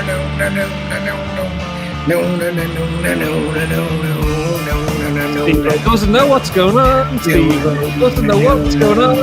Stevo doesn't know what's going on. Stevo doesn't know what's going on.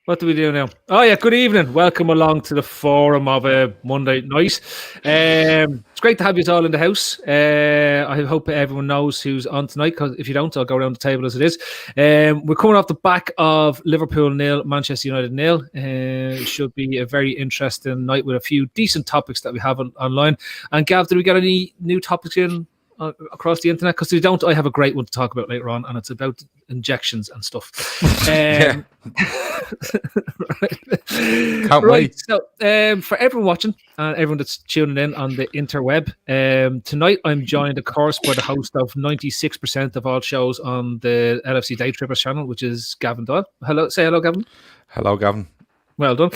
What do we do now? Oh, yeah, good evening. Welcome along to the forum of a Monday night. It's great to have you all in the house. I hope everyone knows who's on tonight, because if you don't, I'll go around the table as it is. We're coming off the back of Liverpool 0, Manchester United 0. It should be a very interesting night with a few decent topics that we have online. And Gav, did we get any new topics in across the internet? Because if you don't, I have a great one to talk about later on, and it's about injections and stuff. Can't wait. So for everyone watching and everyone that's tuning in on the interweb, tonight I'm joined, of course, by the host of 96% of all shows on the LFC Daytrippers channel, which is Gavin Doyle. Hello, say hello, Gavin. Hello, Gavin. Well done.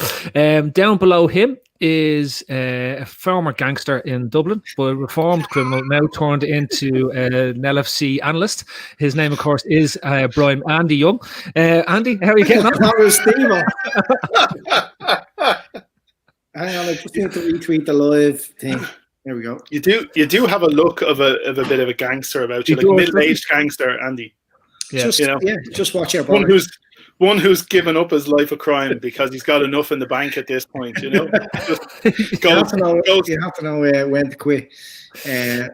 Down below him is a former gangster in Dublin, but a reformed criminal now turned into an LFC analyst. His name, of course, is Brian Andy Young. Andy, how are you getting on? That was Stevo. Hang on, I just need to retweet the live thing. There we go. You do have a look of a bit of a gangster about you, like middle-aged gangster, Andy. Yeah, just watch out. One who's given up his life of crime because he's got enough in the bank at this point, you know. You have to know when to quit.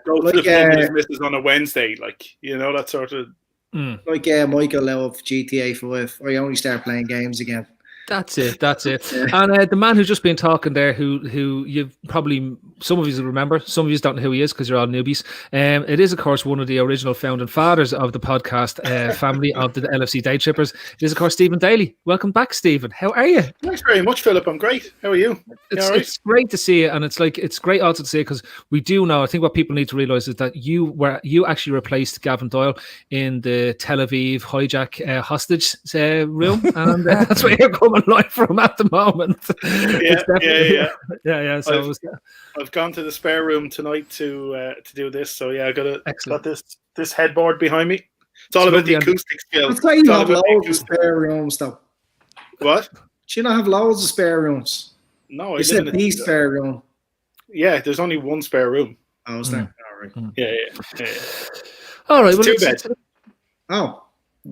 Go to the pub with his missus on a Wednesday, like, you know, that sort of. Like Michael of GTA 5. I only start playing games again. That's it. And the man who's just been talking there, who you've probably, some of you remember, some of you don't know who he is because you're all newbies. It is, of course, one of the original founding fathers of the podcast family of the LFC Daytrippers. It is, of course, Stephen Daly. Welcome back, Stephen. How are you? Thanks very much, Philip. I'm great. How are you? It's great to see you, and it's great also to see it because we do know. I think what people need to realise is that you actually replaced Gavin Doyle in the Tel Aviv hijack hostage room, and that's where you're coming live from at the moment. Yeah. So I've gone to the spare room tonight to do this. So yeah, I got this headboard behind me. It's all about the acoustic skills. It's like you have loads of spare rooms, though. What? Do you not have loads of spare rooms? No, you said the spare room. Yeah, there's only one spare room. Oh, is there? All right. Yeah. All right. It's two beds. Oh,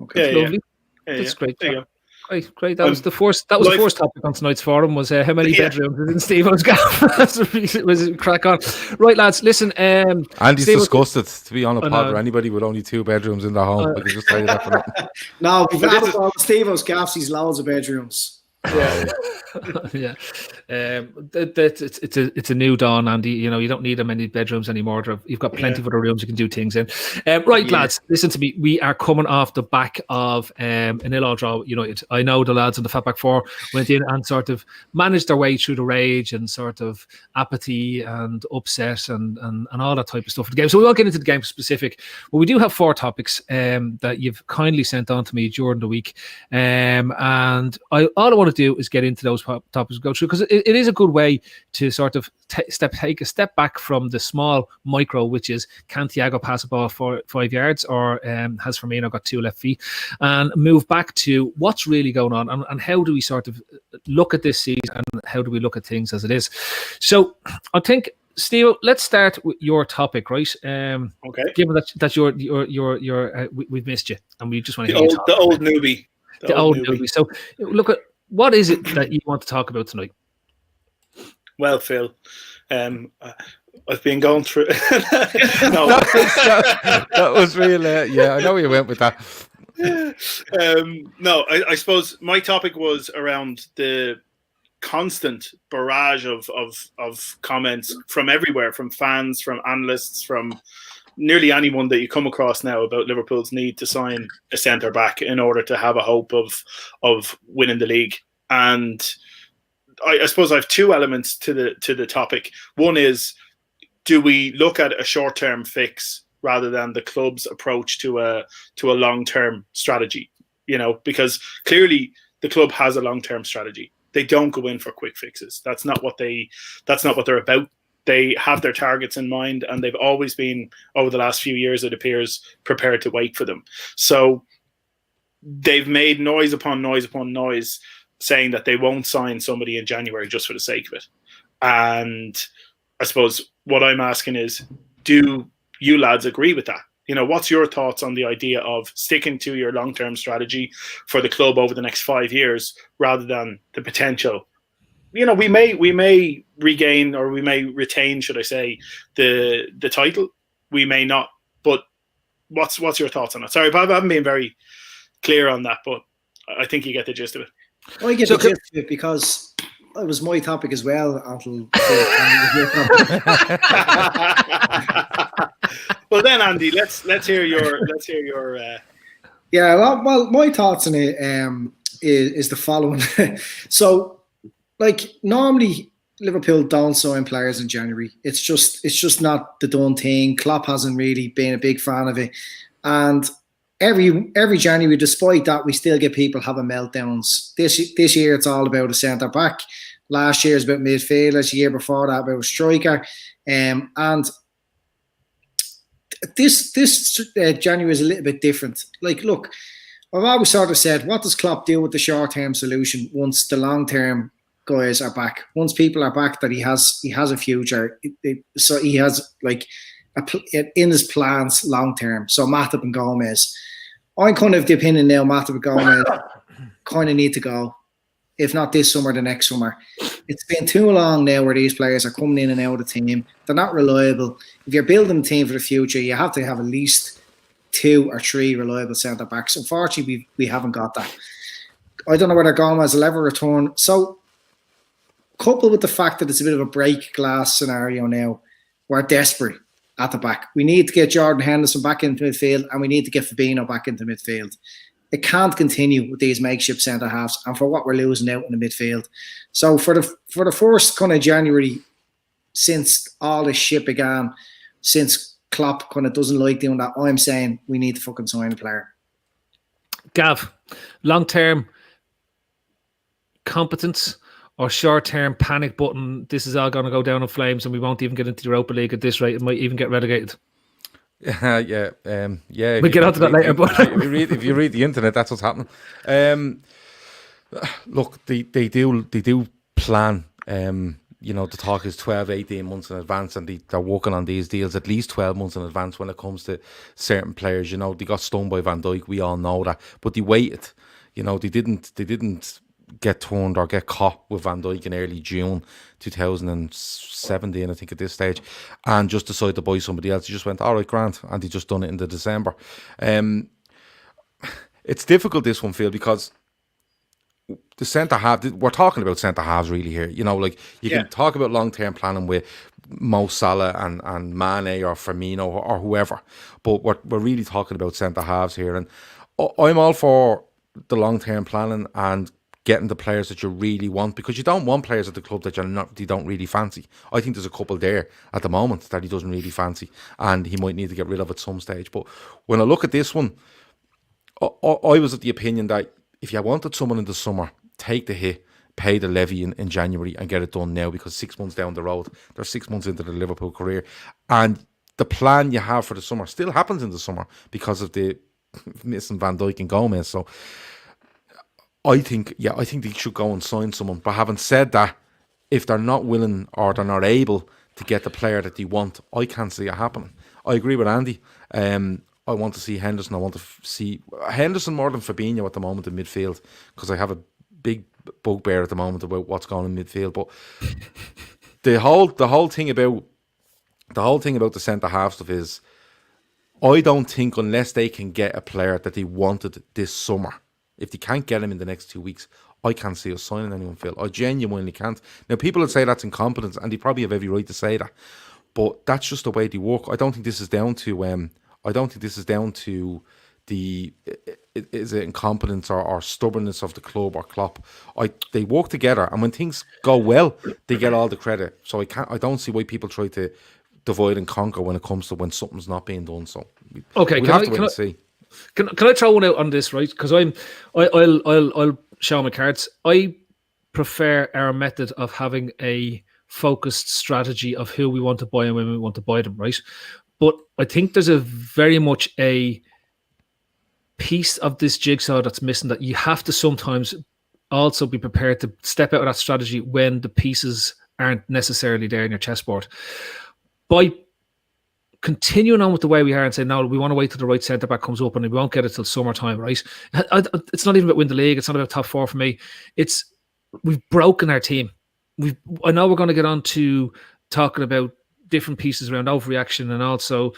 okay. That's lovely. That's great. There you go. Great. That was the first topic on tonight's forum was how many bedrooms is in Stevo's gaff. was crack on. Right, lads, listen. Andy's disgusted to be on a pod for anybody with only 2 bedrooms in their home. I can just tell you that for nothing. No, we've added all Stevo's gaffs. He's loads of bedrooms. Yeah. It's a new dawn, Andy. You know, you don't need that many bedrooms anymore. You've got plenty of other rooms you can do things in. Right, lads, listen to me. We are coming off the back of a 0-0 draw with United. I know the lads on the Fatback 4 went in and sort of managed their way through the rage and sort of apathy and upset and all that type of stuff in the game. So we won't get into the game specific, but we do have 4 topics that you've kindly sent on to me during the week. And all I want to do is get into those topics, go through, because it is a good way to sort of take a step back from the small micro, which is, can THIAGO pass a ball for 5 yards, or has Firmino got 2 left feet, and move back to what's really going on and how do we sort of look at this season and how do we look at things as it is. So I think, Steve, let's start with your topic, right? Okay. Given that you're we've missed you and we just want to hear the old newbie. The old newbie. So look at, what is it that you want to talk about tonight? Well, Phil, I've been going through. No, that was real. Yeah, I know where you went with that. No, I suppose my topic was around the constant barrage of comments from everywhere, from fans, from analysts, from nearly anyone that you come across now about Liverpool's need to sign a centre back in order to have a hope of winning the league. And I suppose I have 2 elements to the topic. One is, do we look at a short-term fix rather than the club's approach to a long-term strategy? You know, because clearly the club has a long-term strategy. They don't go in for quick fixes. That's not what they're about. They have their targets in mind, and they've always been, over the last few years, it appears, prepared to wait for them. So they've made noise upon noise upon noise saying that they won't sign somebody in January just for the sake of it. And I suppose what I'm asking is, do you lads agree with that? You know, what's your thoughts on the idea of sticking to your long-term strategy for the club over the next 5 years rather than the potential? You know, we may regain, or we may retain, should I say, the title. We may not. But what's your thoughts on it? Sorry, Bob, I haven't been very clear on that, but I think you get the gist of it. I get the gist of it because it was my topic as well. Well then, Andy, let's hear your Yeah, well, my thoughts on it is the following. So, like, normally Liverpool don't sign players in January. It's just not the done thing. Klopp hasn't really been a big fan of it, and every January, despite that, we still get people having meltdowns. This year, it's all about a centre back. Last year, it's about midfielders. The year before that, about a striker, and this January is a little bit different. Like, look, I've always sort of said, what does Klopp do with the short-term solution once the long-term guys are back? Once people are back, that he has a future. So he has, like, in his plans long-term. So Matip and Gomez. I'm kind of the opinion now, Matip and Gomez kind of need to go. If not this summer, the next summer. It's been too long now where these players are coming in and out of the team. They're not reliable. If you're building a team for the future, you have to have at least 2 or 3 reliable centre-backs. Unfortunately, we haven't got that. I don't know whether Gomez will ever return. So, coupled with the fact that it's a bit of a break glass scenario now, we're desperate at the back. We need to get Jordan Henderson back into midfield, and we need to get Firmino back into midfield. It can't continue with these makeshift centre halves, and for what we're losing out in the midfield. So for the first kind of January, since all this shit began, since Klopp kind of doesn't like doing that, I'm saying we need to fucking sign a player. Gav, long term competence or short term panic button? This is all going to go down in flames, and we won't even get into the Europa League at this rate. It might even get relegated. Yeah. We'll get onto that later. But if you read the internet, that's what's happening. Look, they do plan. You know, the talk is 12, 18 months in advance, and they're working on these deals at least 12 months in advance when it comes to certain players. You know, they got stung by Van Dijk. We all know that, but they waited. You know, they didn't get turned or get caught with Van Dijk in early June 2017, I think, at this stage, and just decided to buy somebody else. He just went, all right, grand, and he just done it in the December. It's difficult, this one, Phil, because the centre half, we're talking about centre halves really here. You know, like, you can talk about long term planning with Mo Salah and Mane or Firmino or whoever, but we're really talking about centre halves here, and I'm all for the long term planning and getting the players that you really want, because you don't want players at the club that you don't really fancy. I think there's a couple there at the moment that he doesn't really fancy, and he might need to get rid of at some stage. But when I look at this one, I was of the opinion that if you wanted someone in the summer, take the hit, pay the levy in January and get it done now, because 6 months down the road, they're 6 months into the Liverpool career, and the plan you have for the summer still happens in the summer because of the missing Van Dijk and Gomez. So I think they should go and sign someone. But having said that, if they're not willing or they're not able to get the player that they want, I can't see it happening. I agree with Andy. I want to see Henderson. I want to see Henderson more than Fabinho at the moment in midfield, because I have a big bugbear at the moment about what's going on in midfield. But the whole thing about the centre half stuff is, I don't think, unless they can get a player that they wanted this summer, if they can't get him in the next 2 weeks, I can't see us signing anyone, Phil. I genuinely can't. Now, people would say that's incompetence, and they probably have every right to say that, but that's just the way they work. I don't think this is down to the is it incompetence or stubbornness of the club or Klopp. They work together, and when things go well, they get all the credit. So I don't see why people try to divide and conquer when it comes to when something's not being done. So okay, we have to wait and see. Can I throw one out on this, right? Because I'll show my cards. I prefer our method of having a focused strategy of who we want to buy and when we want to buy them, right? But I think there's a very much a piece of this jigsaw that's missing, that you have to sometimes also be prepared to step out of that strategy when the pieces aren't necessarily there in your chessboard. By continuing on with the way we are and saying, no, we want to wait till the right centre back comes up and we won't get it till summertime, right? It's not even about win the league. It's not about top four for me. We've broken our team. I know we're going to get on to talking about different pieces around overreaction and also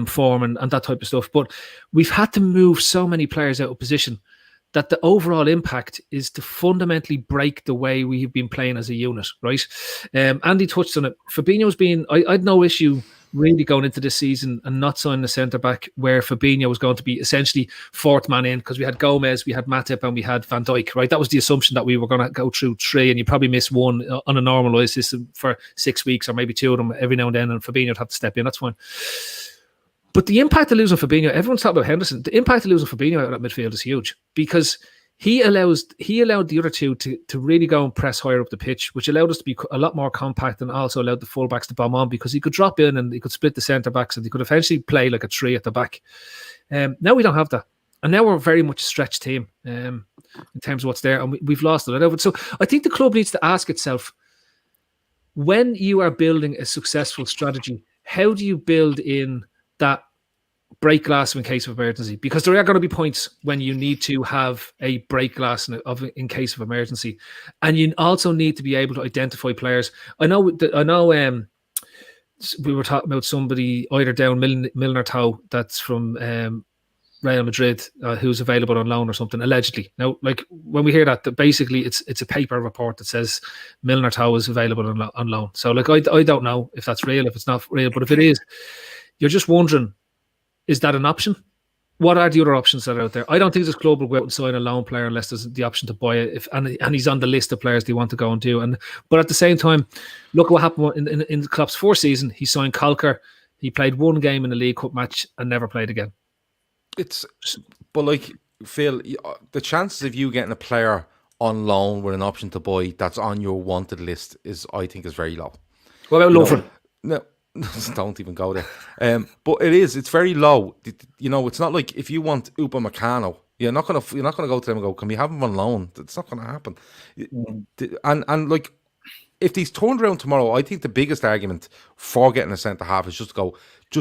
form and that type of stuff. But we've had to move so many players out of position that the overall impact is to fundamentally break the way we've been playing as a unit, right? Andy touched on it. Fabinho's been, I'd no issue really going into this season and not signing a centre-back where Fabinho was going to be essentially fourth man in, because we had Gomez, we had Matip and we had Van Dijk, right? That was the assumption, that we were going to go through three and you probably miss one on a normalised system for 6 weeks, or maybe two of them every now and then, and Fabinho would have to step in. That's fine. But the impact of losing Fabinho, everyone's talking about Henderson, the impact of losing Fabinho out of that midfield is huge, because he allowed the other two to really go and press higher up the pitch, which allowed us to be a lot more compact, and also allowed the fullbacks to bomb on, because he could drop in and he could split the centre backs and he could eventually play like a three at the back. Now we don't have that, and now we're very much a stretched team in terms of what's there, and we've lost it. So I think the club needs to ask itself, when you are building a successful strategy, how do you build in that break glass in case of emergency? Because there are going to be points when you need to have a break glass in case of emergency, and you also need to be able to identify players. I know we were talking about somebody either down Milner Tau, that's from Real Madrid, who's available on loan or something, allegedly. Now, like, when we hear that basically it's a paper report that says Milner Tau is available on loan. So like, I don't know if that's real, if it's not real, but if it is, you're just wondering, is that an option? What are the other options that are out there? I don't think this club will go out and sign a loan player unless there's the option to buy it. And he's on the list of players they want to go and do. But at the same time, look what happened in Klopp's fourth season. He signed Kalker. He played one game in the League Cup match and never played again. But like, Phil, the chances of you getting a player on loan with an option to buy that's on your wanted list I think is very low. What about Lovren? No. Don't even go there. But it's very low. It's not like if you want Upamecano, you're not gonna go to them and go, can we have him on loan? It's not gonna happen. And like, if he's turned around tomorrow, I think the biggest argument for getting a centre half is just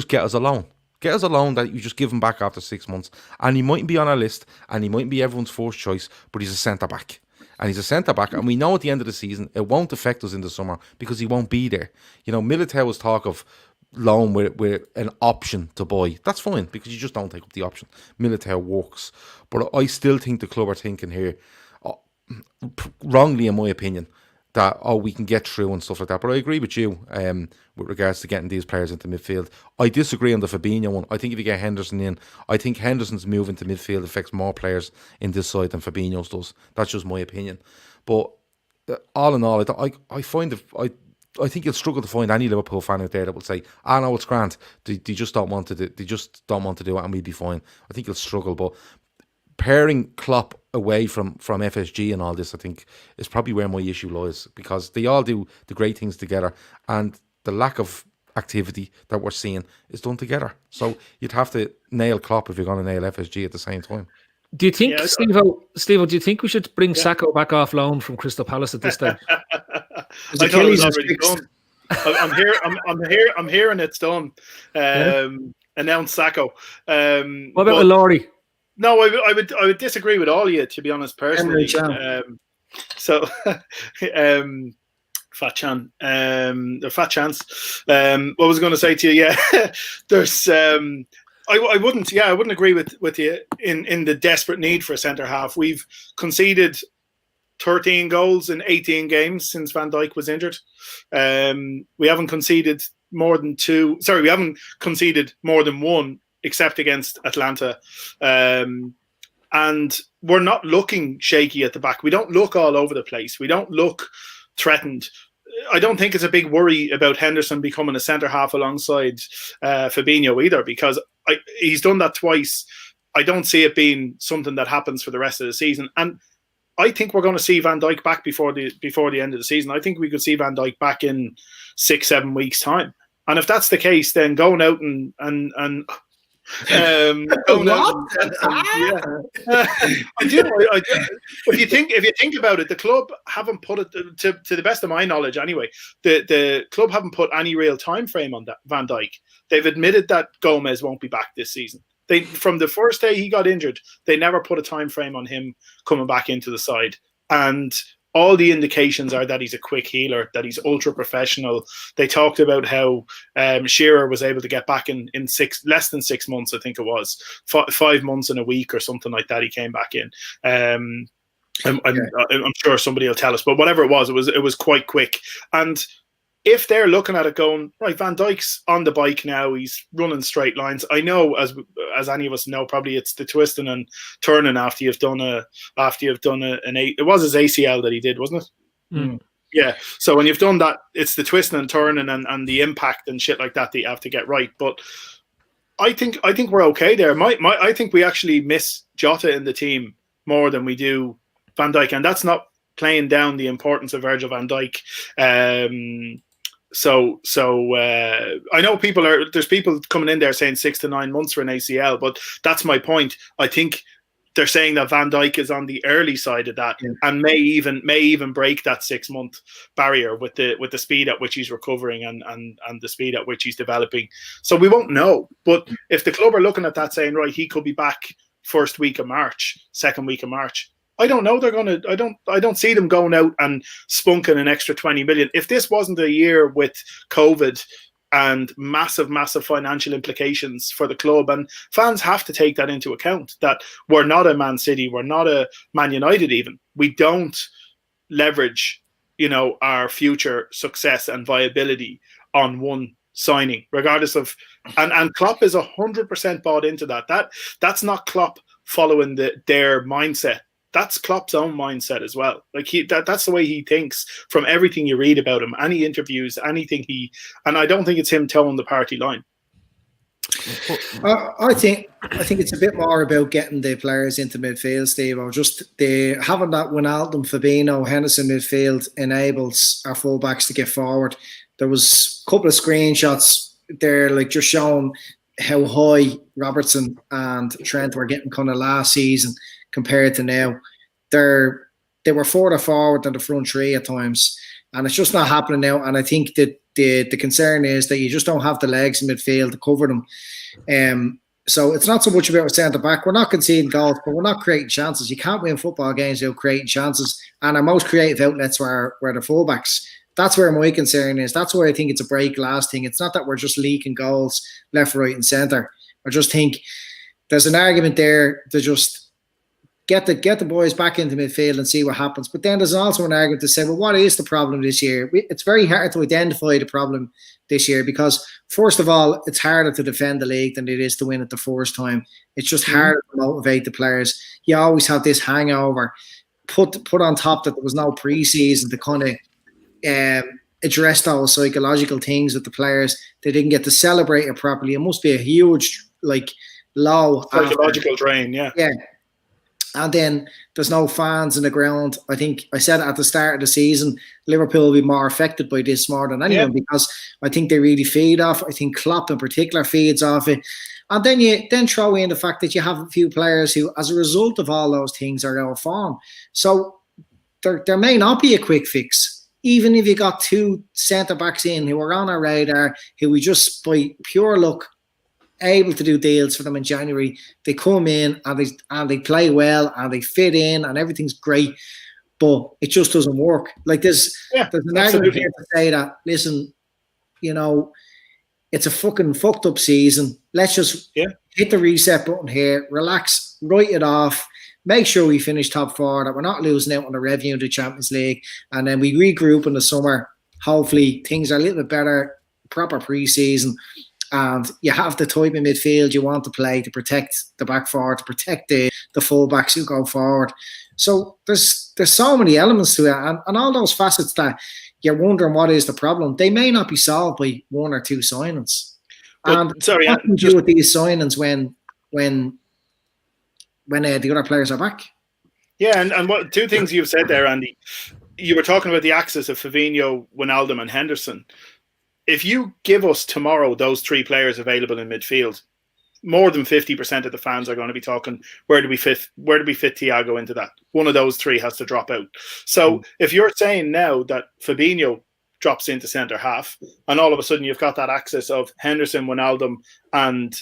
get us a loan. Get us a loan that you just give him back after 6 months. And he mightn't be on our list and he mightn't be everyone's first choice, but he's a centre back. And he's a centre-back, and we know at the end of the season, it won't affect us in the summer because he won't be there. Militao was talk of loan with an option to buy. That's fine, because you just don't take up the option. Militao works. But I still think the club are thinking here, wrongly in my opinion, that, we can get through and stuff like that. But I agree with you with regards to getting these players into midfield. I disagree on the Fabinho one. I think if you get Henderson in, I think Henderson's move into midfield affects more players in this side than Fabinho's does. That's just my opinion. But all in all, I think you'll struggle to find any Liverpool fan out there that will say, no, it's grand. They just don't want to do it and we'll be fine. I think you'll struggle. But pairing Klopp away from FSG and all this, I think, is probably where my issue lies, because they all do the great things together, and the lack of activity that we're seeing is done together. So you'd have to nail Klopp if you're going to nail FSG at the same time. Do you think, Stevo, do you think we should bring Sacco back off loan from Crystal Palace at this stage? I thought it was already done. I'm hearing it's done. Announced Sacco. What about Laurie? No, I would disagree with all of you, to be honest, personally. Fat Chance. What was I going to say to you? Yeah, there's. I wouldn't agree with you in the desperate need for a centre half. We've conceded 13 goals in 18 games since Van Dijk was injured. We haven't conceded more than two. Sorry, we haven't conceded more than one, except against Atlanta. And we're not looking shaky at the back. We don't look all over the place. We don't look threatened. I don't think it's a big worry about Henderson becoming a centre half alongside Fabinho either, because he's done that twice. I don't see it being something that happens for the rest of the season. And I think we're going to see Van Dijk back before the end of the season. I think we could see Van Dijk back in 6-7 weeks time. And if that's the case, then going out and going out I do. If you think about it, the club haven't put it to the best of my knowledge anyway. The club haven't put any real time frame on that Van Dijk. They've admitted that Gomez won't be back this season. From the first day he got injured, they never put a time frame on him coming back into the side. And all the indications are that he's a quick healer, that he's ultra professional. They talked about how Shearer was able to get back in less than 6 months, I think it was 5 months and a week or something like that. He came back in. I'm sure somebody will tell us, but whatever it was quite quick. And if they're looking at it going, right, Van Dijk's on the bike now, he's running straight lines. I know, as any of us know, probably it's the twisting and turning after you've done it was his ACL that he did, wasn't it? Mm. Yeah. So when you've done that, it's the twisting and turning and the impact and shit like that you have to get right. But I think we're okay there. I think we actually miss Jota in the team more than we do Van Dijk, and that's not playing down the importance of Virgil van Dijk. So I know there's people coming in there saying 6 to 9 months for an ACL, but that's my point. I think they're saying that Van Dijk is on the early side of that, and may even break that 6 month barrier with the speed at which he's recovering and the speed at which he's developing. So we won't know. But if the club are looking at that saying, right, he could be back first week of March, second week of March, I don't know. I don't see them going out and spunking an extra 20 million. If this wasn't a year with COVID and massive financial implications for the club, and fans have to take that into account, that we're not a Man City, we're not a Man United even. We don't leverage, our future success and viability on one signing, regardless of, and Klopp is 100% bought into that. That's not Klopp following their mindset. That's Klopp's own mindset as well. Like that's the way he thinks from everything you read about him, any interviews, anything and I don't think it's him towing the party line. I think it's a bit more about getting the players into midfield, Steve. Or just having that Wijnaldum, Firmino, Henderson midfield enables our fullbacks to get forward. There was a couple of screenshots there, like just showing how high Robertson and Trent were getting kind of last season compared to now. They were further forward than the front three at times, and it's just not happening now. And I think that the concern is that you just don't have the legs in midfield to cover them. So it's not so much about a centre back. We're not conceding goals, but we're not creating chances. You can't win football games without creating chances. And our most creative outlets were the fullbacks. That's where my concern is. That's why I think it's a break glass thing. It's not that we're just leaking goals left, right, and centre. I just think there's an argument there to just get the boys back into midfield and see what happens. But then there's also an argument to say, well, what is the problem this year? It's very hard to identify the problem this year because, first of all, it's harder to defend the league than it is to win it the first time. It's just harder to motivate the players. You always have this hangover. Put on top that there was no preseason to kind of address those psychological things with the players. They didn't get to celebrate it properly. It must be a huge, low psychological drain. Yeah. And then there's no fans in the ground. I think I said at the start of the season, Liverpool will be more affected by this more than anyone because I think they really feed off. I think Klopp in particular feeds off it. And then you throw in the fact that you have a few players who, as a result of all those things, are out of form. So there may not be a quick fix. Even if you got two centre-backs in who are on our radar, who we just, by pure luck, able to do deals for them in January, they come in and they play well and they fit in and everything's great, but it just doesn't work. There's an argument here to say that, listen, it's a fucking fucked up season. Let's just hit the reset button here, relax, write it off, make sure we finish top four, that we're not losing out on the revenue of the Champions League, and then we regroup in the summer. Hopefully things are a little bit better, proper pre-season. And you have the type of midfield you want to play to protect the back four, to protect the full-backs who go forward. So there's so many elements to it, and all those facets that you're wondering what is the problem. They may not be solved by one or two signings. And what do you do with these signings when the other players are back? Yeah, and what two things you've said there, Andy. You were talking about the axis of Firmino, Wijnaldum, and Henderson. If you give us tomorrow those three players available in midfield, more than 50% of the fans are going to be talking, where do we fit THIAGO into that? One of those three has to drop out. So if you're saying now that Fabinho drops into centre half, and all of a sudden you've got that axis of Henderson, Wijnaldum, and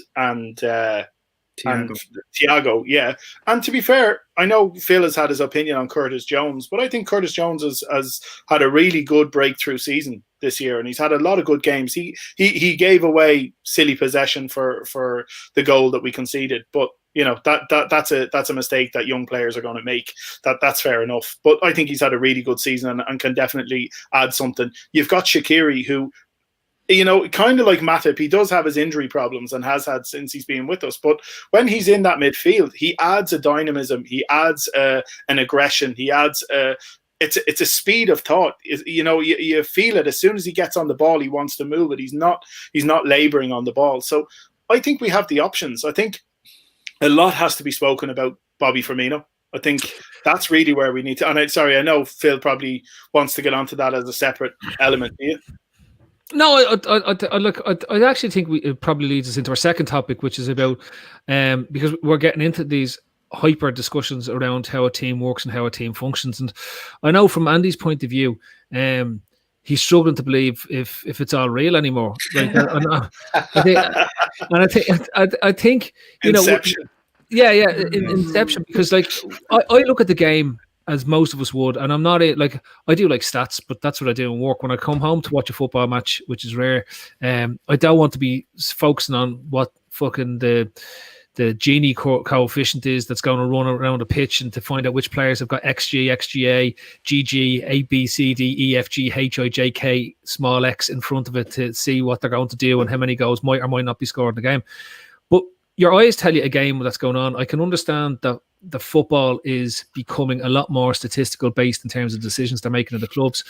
THIAGO, yeah. And to be fair, I know Phil has had his opinion on Curtis Jones, but I think Curtis Jones has had a really good breakthrough season this year, and he's had a lot of good games. He gave away silly possession for the goal that we conceded, but you know that's a mistake that young players are going to make. That's fair enough. But I think he's had a really good season and can definitely add something. You've got Shaqiri, who, you know, kind of like Matip, he does have his injury problems and has had since he's been with us. But when he's in that midfield, he adds a dynamism, he adds an aggression, he adds it's a speed of thought. You know, you feel it as soon as he gets on the ball, he wants to move it. He's not labouring on the ball. So I think we have the options. I think a lot has to be spoken about Bobby Firmino. I think that's really where we need to. And I know Phil probably wants to get onto that as a separate element. Yeah. No, I actually think it probably leads us into our second topic, which is about because we're getting into these hyper discussions around how a team works and how a team functions. And I know from Andy's point of view, he's struggling to believe if it's all real anymore. Like, I think you Inception. know, Inception. Because like I look at the game as most of us would, and I'm not like I do like stats, but that's what I do in work. When I come home to watch a football match, which is rare, I don't want to be focusing on what fucking the Gini coefficient is that's going to run around the pitch, and to find out which players have got XG, XGA, GG, A, B, C, D, E, F, G, H, I, J, K, small x in front of it to see what they're going to do and how many goals might or might not be scored in the game. But your eyes tell you a game that's going on. I can understand that the football is becoming a lot more statistical based in terms of decisions they're making in the clubs.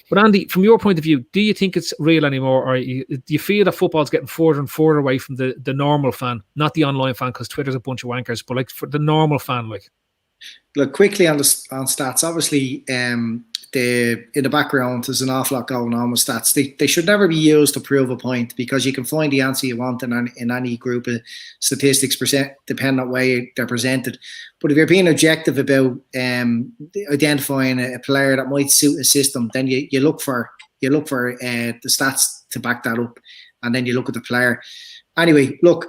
But Andy, from your point of view, do you think it's real anymore, or do you feel that football's getting further and further away from the normal fan, not the online fan, because Twitter's a bunch of wankers, but like for the normal fan? Like, look, quickly on stats, obviously in the background there's an awful lot going on with stats. They should never be used to prove a point, because you can find the answer you want in any group of statistics, depending on way they're presented. But if you're being objective about identifying a player that might suit a system, then you look for the stats to back that up, and then you look at the player. Anyway, look,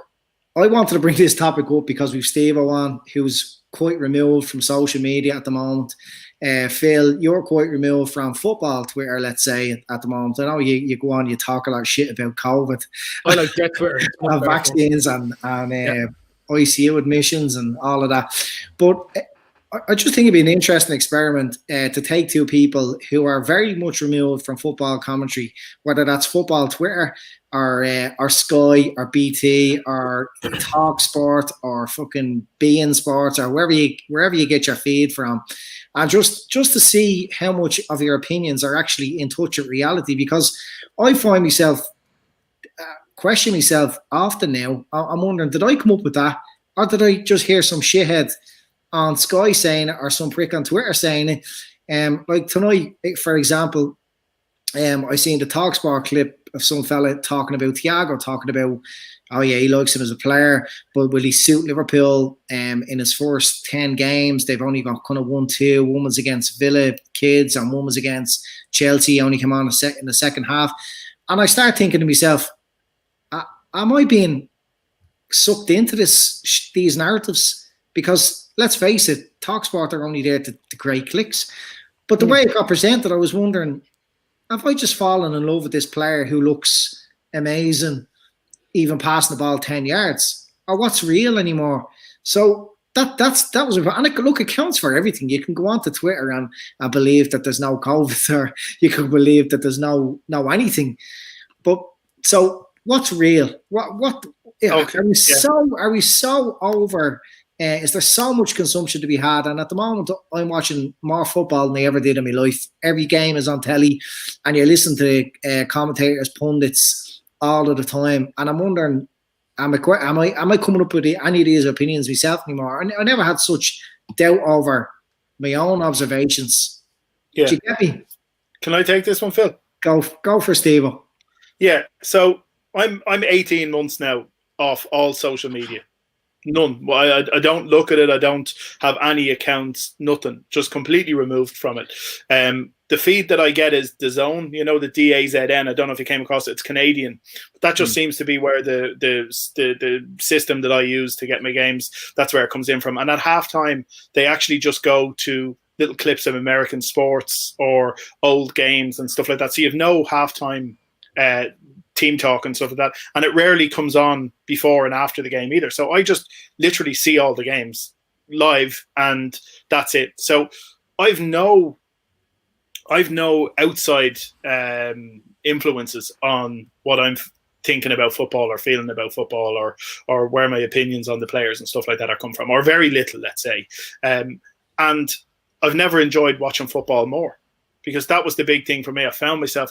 I wanted to bring this topic up because we've Stevo on, who's quite removed from social media at the moment. Phil, you're quite removed from football Twitter, let's say, at the moment. I know you go on, you talk a lot of shit about COVID. I like that Twitter. And vaccines and ICU admissions and all of that. But I just think it'd be an interesting experiment to take two people who are very much removed from football commentary, whether that's football Twitter or Sky or BT or Talk Sport or fucking beIN Sports or wherever you get your feed from, and just to see how much of your opinions are actually in touch with reality. Because I find myself question myself often now. I'm wondering, did I come up with that, or did I just hear some shithead on Sky saying it, or some prick on Twitter saying it? Like tonight, for example, I seen the TalkSport clip of some fella talking about THIAGO, talking about, oh yeah, he likes him as a player, but will he suit Liverpool in his first 10 games? They've only got kind of 1-2. One was against Villa kids and one was against Chelsea. Only came on in the second half. And I start thinking to myself, am I being sucked into these narratives? Because let's face it, TalkSport are only there to create clicks. But the way it got presented, I was wondering, have I just fallen in love with this player who looks amazing, even passing the ball 10 yards? Or what's real anymore? So that was, and look, it counts for everything. You can go onto Twitter and believe that there's no COVID, or you can believe that there's no anything. But so what's real? What? Yeah, okay. Are we so over? Is there so much consumption to be had? And at the moment, I'm watching more football than I ever did in my life. Every game is on telly, and you listen to commentators, pundits all of the time. And I'm wondering, am I coming up with any of these opinions myself anymore? I never had such doubt over my own observations. Yeah. Do you get me? Can I take this one, Phil? Go for Stevo. Yeah. So I'm 18 months now off all social media. None. I don't look at it. I don't have any accounts. Nothing. Just completely removed from it. The feed that I get is the Zone. You know, the DAZN. I don't know if you came across it. It's Canadian. But that just seems to be where the system that I use to get my games. That's where it comes in from. And at halftime, they actually just go to little clips of American sports or old games and stuff like that. So you have no halftime team talk and stuff like that. And it rarely comes on before and after the game either. So I just literally see all the games live and that's it. So I've no outside influences on what I'm thinking about football or feeling about football or where my opinions on the players and stuff like that are come from, or very little, let's say. And I've never enjoyed watching football more, because that was the big thing for me. I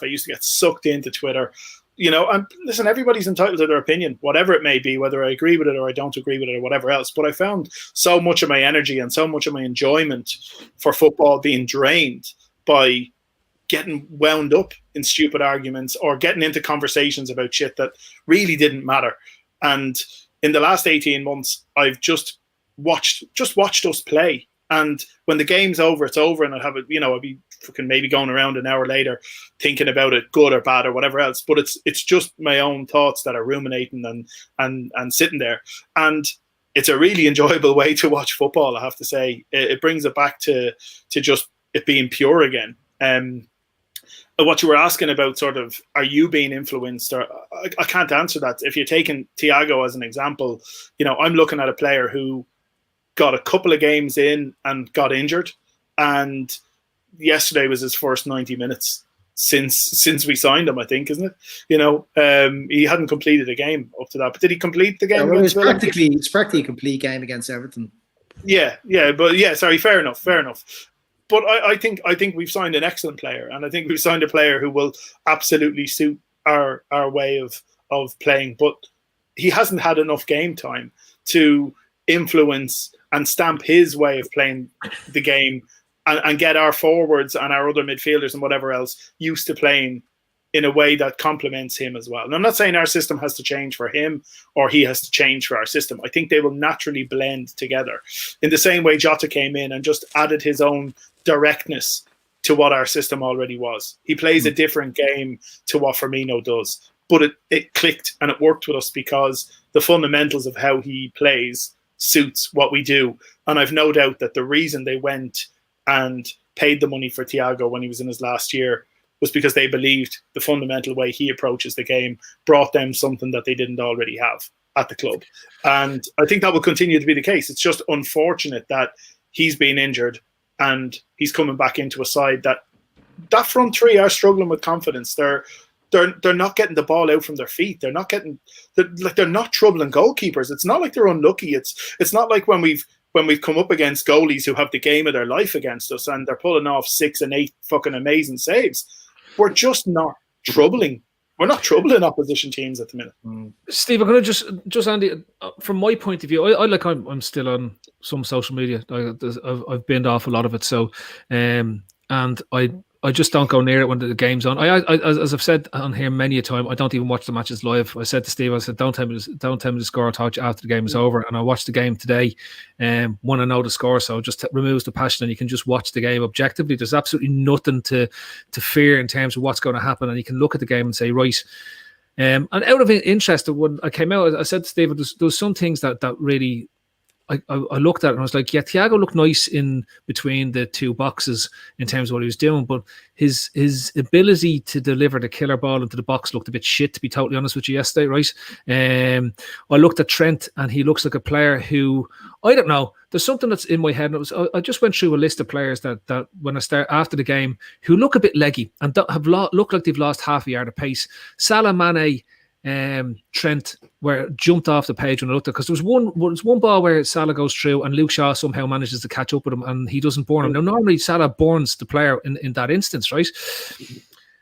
used to get sucked into Twitter, you know, and listen, everybody's entitled to their opinion, whatever it may be, whether I agree with it or I don't agree with it or whatever else. But I found so much of my energy and so much of my enjoyment for football being drained by getting wound up in stupid arguments or getting into conversations about shit that really didn't matter. And in the last 18 months, I've just watched us play. And when the game's over, it's over, and I'll be fucking maybe going around an hour later thinking about it, good or bad or whatever else. But it's just my own thoughts that are ruminating and sitting there. And it's a really enjoyable way to watch football, I have to say. It brings it back to just it being pure again. What you were asking about, sort of, are you being influenced? Or I can't answer that. If you're taking THIAGO as an example, you know, I'm looking at a player who got a couple of games in and got injured, and yesterday was his first 90 minutes since we signed him, I think, isn't it? You know, he hadn't completed a game up to that, but did he complete the game? Yeah, well, it's practically a complete game against Everton. Yeah, but sorry, fair enough. But I think we've signed an excellent player, and I think we've signed a player who will absolutely suit our way of playing. But he hasn't had enough game time to influence and stamp his way of playing the game and get our forwards and our other midfielders and whatever else used to playing in a way that complements him as well. And I'm not saying our system has to change for him or he has to change for our system. I think they will naturally blend together in the same way Jota came in and just added his own directness to what our system already was. He plays a different game to what Firmino does, but it clicked and it worked with us because the fundamentals of how he plays suits what we do. And I've no doubt that the reason they went and paid the money for THIAGO when he was in his last year was because they believed the fundamental way he approaches the game brought them something that they didn't already have at the club. And I think that will continue to be the case. It's just unfortunate that he's been injured and he's coming back into a side that front three are struggling with confidence. They're not getting the ball out from their feet. They're not troubling goalkeepers. It's not like they're unlucky. It's not like when we've come up against goalies who have the game of their life against us and they're pulling off 6 and 8 fucking amazing saves. We're just not troubling. We're not troubling opposition teams at the minute. Steve, I'm going to just Andy, from my point of view, I'm still on some social media. I've binned off a lot of it. So, and I just don't go near it when the game's on. As I've said on here many a time, I don't even watch the matches live. I said to Steve, I said, don't tell me the score. I'll talk to you after the game is over. And I watched the game today when I know the score. So it just removes the passion and you can just watch the game objectively. There's absolutely nothing to fear in terms of what's going to happen. And you can look at the game and say, right. And out of interest, when I came out, I said to Steve, there was some things that really... I looked at it and I was like, yeah, THIAGO looked nice in between the two boxes in terms of what he was doing, but his ability to deliver the killer ball into the box looked a bit shit, to be totally honest with you, yesterday, right? I looked at Trent and he looks like a player who, I don't know, there's something that's in my head. And I just went through a list of players that when I start after the game who look a bit leggy and look like they've lost half a yard of pace. Salah, Mane, Trent were jumped off the page when I looked at, because there was one ball where Salah goes through and Luke Shaw somehow manages to catch up with him and he doesn't burn him. Now normally Salah burns the player in that instance, right?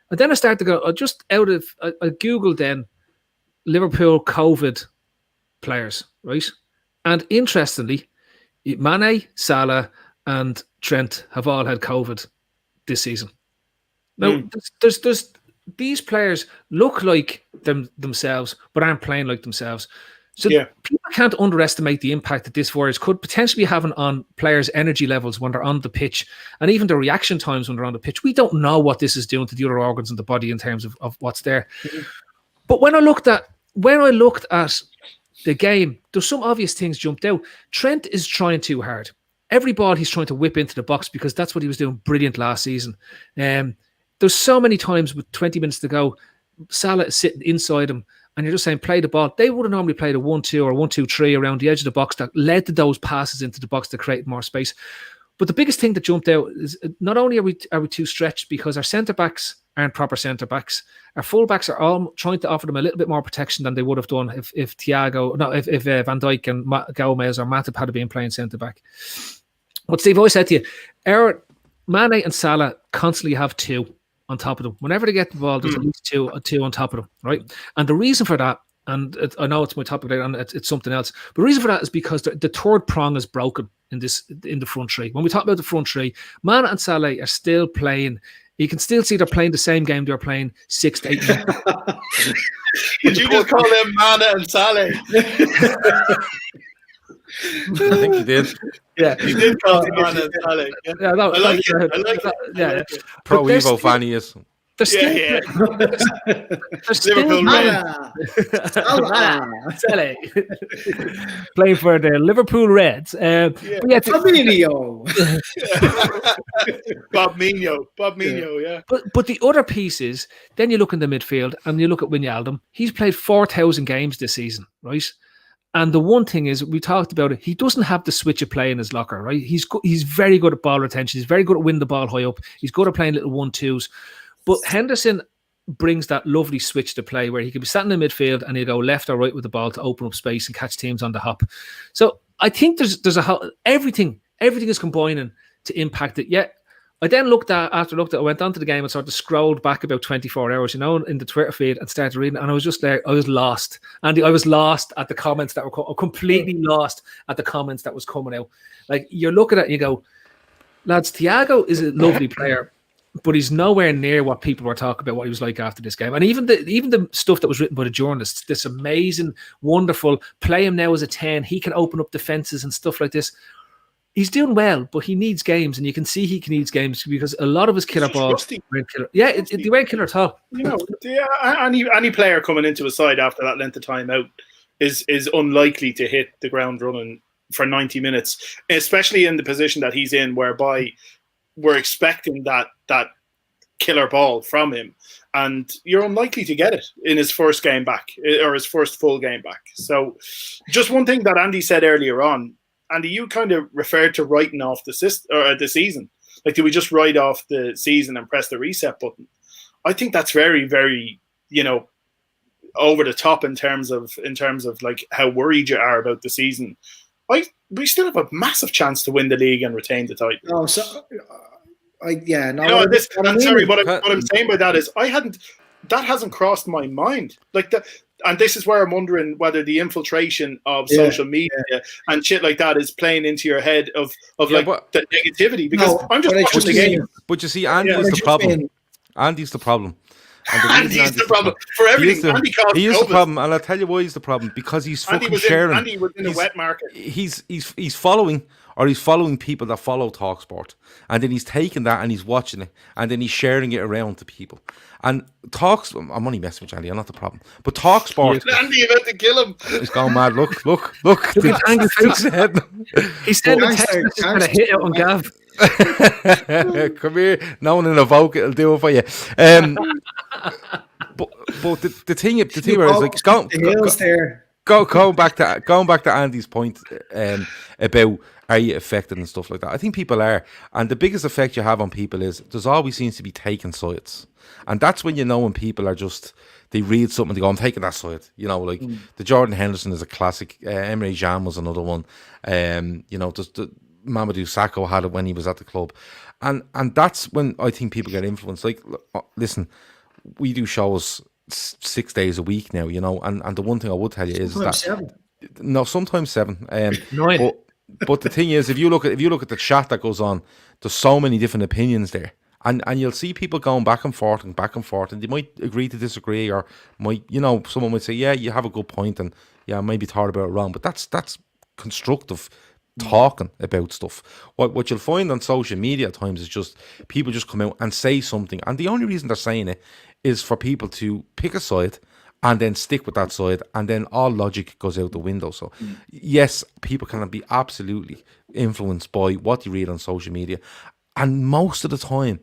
And then I started to go, I googled then Liverpool COVID players, right? And interestingly, Mane, Salah and Trent have all had COVID this season. Now, there's these players look like themselves, but aren't playing like themselves. So people can't underestimate the impact that this virus could potentially be having on players' energy levels when they're on the pitch, and even the reaction times when they're on the pitch. We don't know what this is doing to the other organs in the body in terms of what's there. But when I looked at the game, there's some obvious things jumped out. Trent is trying too hard. Every ball he's trying to whip into the box because that's what he was doing brilliant last season. There's so many times with 20 minutes to go, Salah is sitting inside him, and you're just saying, play the ball. They would have normally played a 1-2 or 1-2-3 around the edge of the box that led to those passes into the box to create more space. But the biggest thing that jumped out is not only are we too stretched because our centre-backs aren't proper centre-backs, our full-backs are all trying to offer them a little bit more protection than they would have done if Van Dijk and Gomez or Matip had been playing centre-back. What Steve always said to you, our Mane and Salah constantly have two on top of them. Whenever they get the ball, there's at least two on top of them, right? And the reason for that, and I know it's my topic there, and it's something else, but the reason for that is because the third prong is broken in the front three. When we talk about the front three, Mane and Salah are still playing. You can still see they're playing the same game they were playing 6 to 8 months. Did you just call them Mane and Salah? I think you did. Yeah, you did call them Mane and Salah. Yeah, no, I like it. Yeah. Pro Evo fan he is. They're still, Liverpool Reds. Playing for the Liverpool Reds. Firmino. Bob Mino, yeah. But the other piece is, then you look in the midfield and you look at Wijnaldum. He's played 4,000 games this season, right? And the one thing is, we talked about it, he doesn't have the switch of play in his locker, right? He's very good at ball retention. He's very good at winning the ball high up. He's good at playing little 1-2s. But Henderson brings that lovely switch to play where he can be sat in the midfield and he'll go left or right with the ball to open up space and catch teams on the hop. So I think there's everything is combining to impact it. Yeah, I then I went onto the game and sort of scrolled back about 24 hours, in the Twitter feed and started reading, and I was just there. I was lost. Andy, I was lost at the comments that were completely lost at the comments that was coming out. Like, you're looking at it and you go, lads, THIAGO is a lovely player, but he's nowhere near what people were talking about what he was like after this game. And even the stuff that was written by the journalists, this amazing, wonderful, play him now as a 10, he can open up defenses and stuff like this. He's doing well, but he needs games, and you can see he needs games because a lot of his killer balls weren't killer. Yeah, they weren't killer at all. Any player coming into a side after that length of time out is unlikely to hit the ground running for 90 minutes, especially in the position that he's in, whereby we're expecting that killer ball from him, and you're unlikely to get it in his first game back or his first full game back. So, just one thing that Andy said earlier on. Andy, you kind of referred to writing off the season. Like, do we just write off the season and press the reset button? I think that's very, very, over the top in terms of like how worried you are about the season. We still have a massive chance to win the league and retain the title. Oh, so sorry. What I'm saying by that is that hasn't crossed my mind. Like that. And this is where I'm wondering whether the infiltration of social media and shit like that is playing into your head of the negativity. Because I'm just watching the game. But you see, Andy's the problem. Andy's the problem. Andy's the problem for everything. He is the problem, and I'll tell you why he's the problem. Because he's fucking sharing. Andy was in a wet market. He's following people that follow TalkSport, and then he's taking that and he's watching it, and then he's sharing it around to people. And I'm only messing with Andy, I'm not the problem. But TalkSport, Andy about to kill him. He's going mad. Look. His angry face. He said the text is going to hit it on Gav. Come here, no one in a vote will do it for you. But the thing where it's like going back to Andy's point about are you affected and stuff like that. I think people are, and the biggest effect you have on people is there's always seems to be taking sides, and that's when when people are just they read something and they go, I'm taking that side. The Jordan Henderson is a classic. Emre Can was another one. Just the Mamadou Sakho had it when he was at the club, and that's when I think people get influenced. Like, listen, we do shows 6 days a week now, and the one thing I would tell you is sometimes that 7. No, sometimes 7. 9. But the thing is, if you look at the chat that goes on, there's so many different opinions there. And you'll see people going back and forth, and they might agree to disagree, or might, someone might say, yeah, you have a good point, and yeah, maybe thought about it wrong. But that's constructive talking about stuff. What you'll find on social media at times is just people just come out and say something, and the only reason they're saying it is for people to pick a side and then stick with that side, and then all logic goes out the window. So yes, people can be absolutely influenced by what you read on social media, and most of the time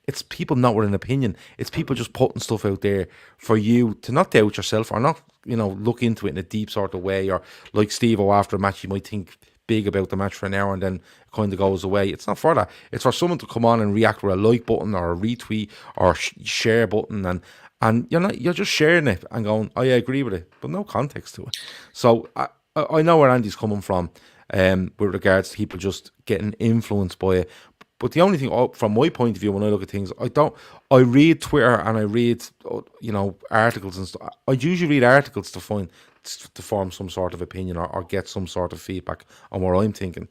it's people not with an opinion. It's people just putting stuff out there for you to not doubt yourself, or not, look into it in a deep sort of way, or like Stevo after a match, you might think big about the match for an hour and then it kind of goes away. It's not for that. It's for someone to come on and react with a like button or a retweet or share button, and you're just sharing it and going, oh yeah, I agree with it, but no context to it. So I know where Andy's coming from with regards to people just getting influenced by it. But the only thing, from my point of view, when I look at things, I read Twitter and I read, articles and stuff. I usually read articles to form some sort of opinion or get some sort of feedback on what I'm thinking.